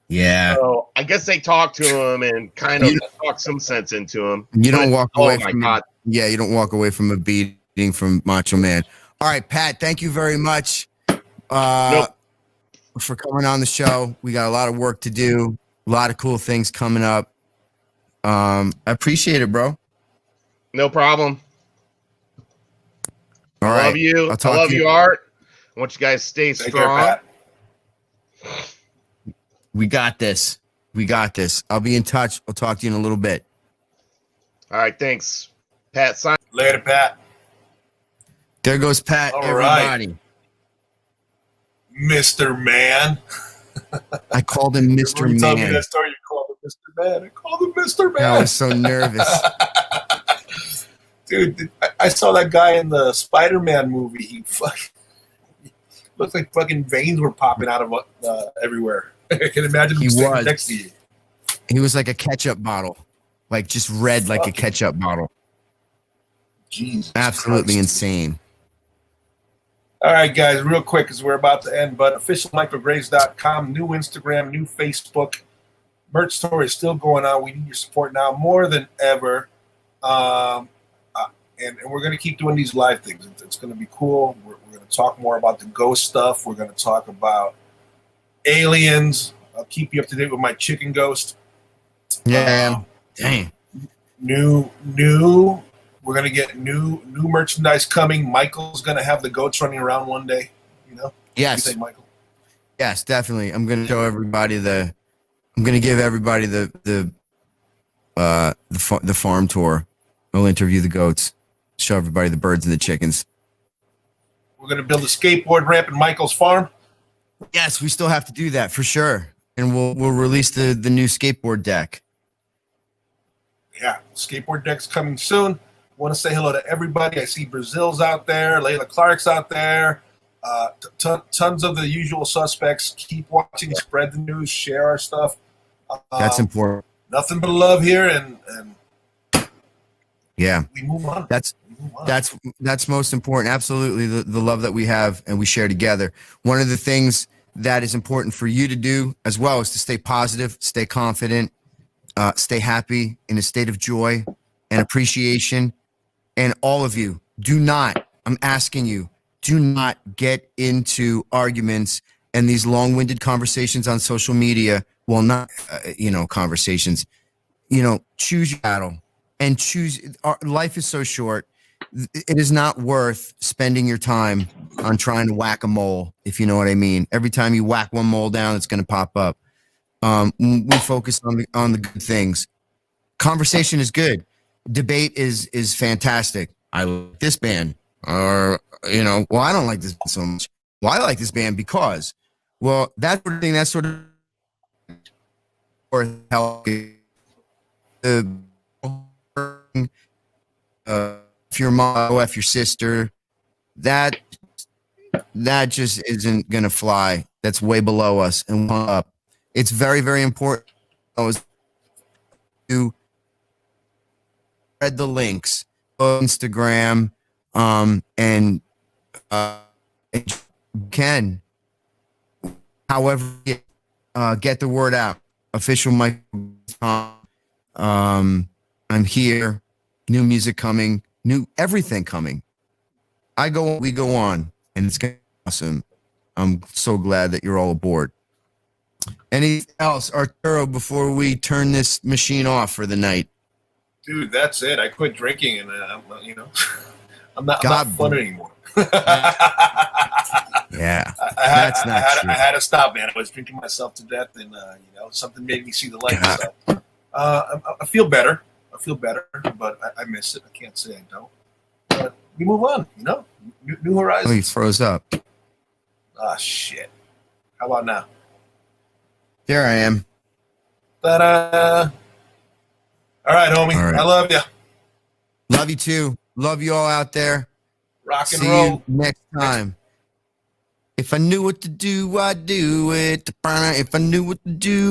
Yeah. So I guess they talked to him and kind of talked some sense into him. You don't walk away from you don't walk away from a beating from Macho Man. All right, Pat, thank you very much for coming on the show. We got a lot of work to do, a lot of cool things coming up. I appreciate it, bro. No problem. All right. I love you. I love you, Art. I want you guys to stay strong. We got this. I'll be in touch. I'll talk to you in a little bit. All right. Thanks, Pat. Sign. Later, Pat. There goes Pat. All everybody. Right. Mr. Man. I called him Mr. Man. Tell me that story. You called him Mr. Man. I called him Mr. Man. I was so nervous. Dude, I saw that guy in the Spider-Man movie. He looked like fucking veins were popping out of everywhere. I can imagine him standing next to you. He was like a ketchup bottle. like just red like a ketchup bottle. Jesus Absolutely Christ. insane. All right, guys, real quick because we're about to end, but officialmichaelgraves.com, new Instagram, new Facebook. Merch store is still going on. We need your support now more than ever. And we're going to keep doing these live things. It's going to be cool. We're going to talk more about the ghost stuff. We're going to talk about aliens. I'll keep you up to date with my chicken ghost. Yeah. Dang. New. We're going to get new merchandise coming. Michael's going to have the goats running around one day. You know? Yes. What do you think, Michael? Yes, definitely. I'm going to show everybody I'm going to give everybody the farm tour. I'll interview the goats, show everybody the birds and the chickens. We're going to build a skateboard ramp in Michael's farm. Yes, we still have to do that for sure. And we'll release the new skateboard deck. Yeah, skateboard deck's coming soon. Want to say hello to everybody. I see Brazil's out there, Layla Clark's out there. Tons of the usual suspects. Keep watching, spread the news, share our stuff. That's important. Nothing but love here, and yeah, we move on. That's most important. Absolutely, the love that we have and we share together. One of the things that is important for you to do as well is to stay positive, stay confident, stay happy, in a state of joy and appreciation. And all of you, I'm asking you, do not get into arguments and these long-winded conversations on social media. Well, not, conversations, choose your battle and choose. Life is so short. It is not worth spending your time on trying to whack a mole, if you know what I mean. Every time you whack one mole down, it's going to pop up. We focus on the good things. Conversation is good. Debate is fantastic. I like this band. Or, well, I don't like this so much. Well, I like this band because, well, that sort of thing, or help if your mom, if your sister, that just isn't gonna fly. That's way below us and up. It's very, very important to spread the links on Instagram, and can, however, get the word out. Official Mike. I'm here. New music coming. New everything coming. We go on, and it's gonna be awesome. I'm so glad that you're all aboard. Anything else, Arturo, before we turn this machine off for the night? Dude, that's it. I quit drinking, and I'm not fun anymore. Yeah, I had to stop, man. I was drinking myself to death, and something made me see the light. So, I feel better. But I miss it. I can't say I don't. But we move on. New horizons. Oh, he froze up. Ah, shit. How about now? There I am. Ta-da! All right, homie. All right. I love you. Love you too. Love you all out there. Rock and See roll. you next time. If I knew what to do, I'd do it. If I knew what to do.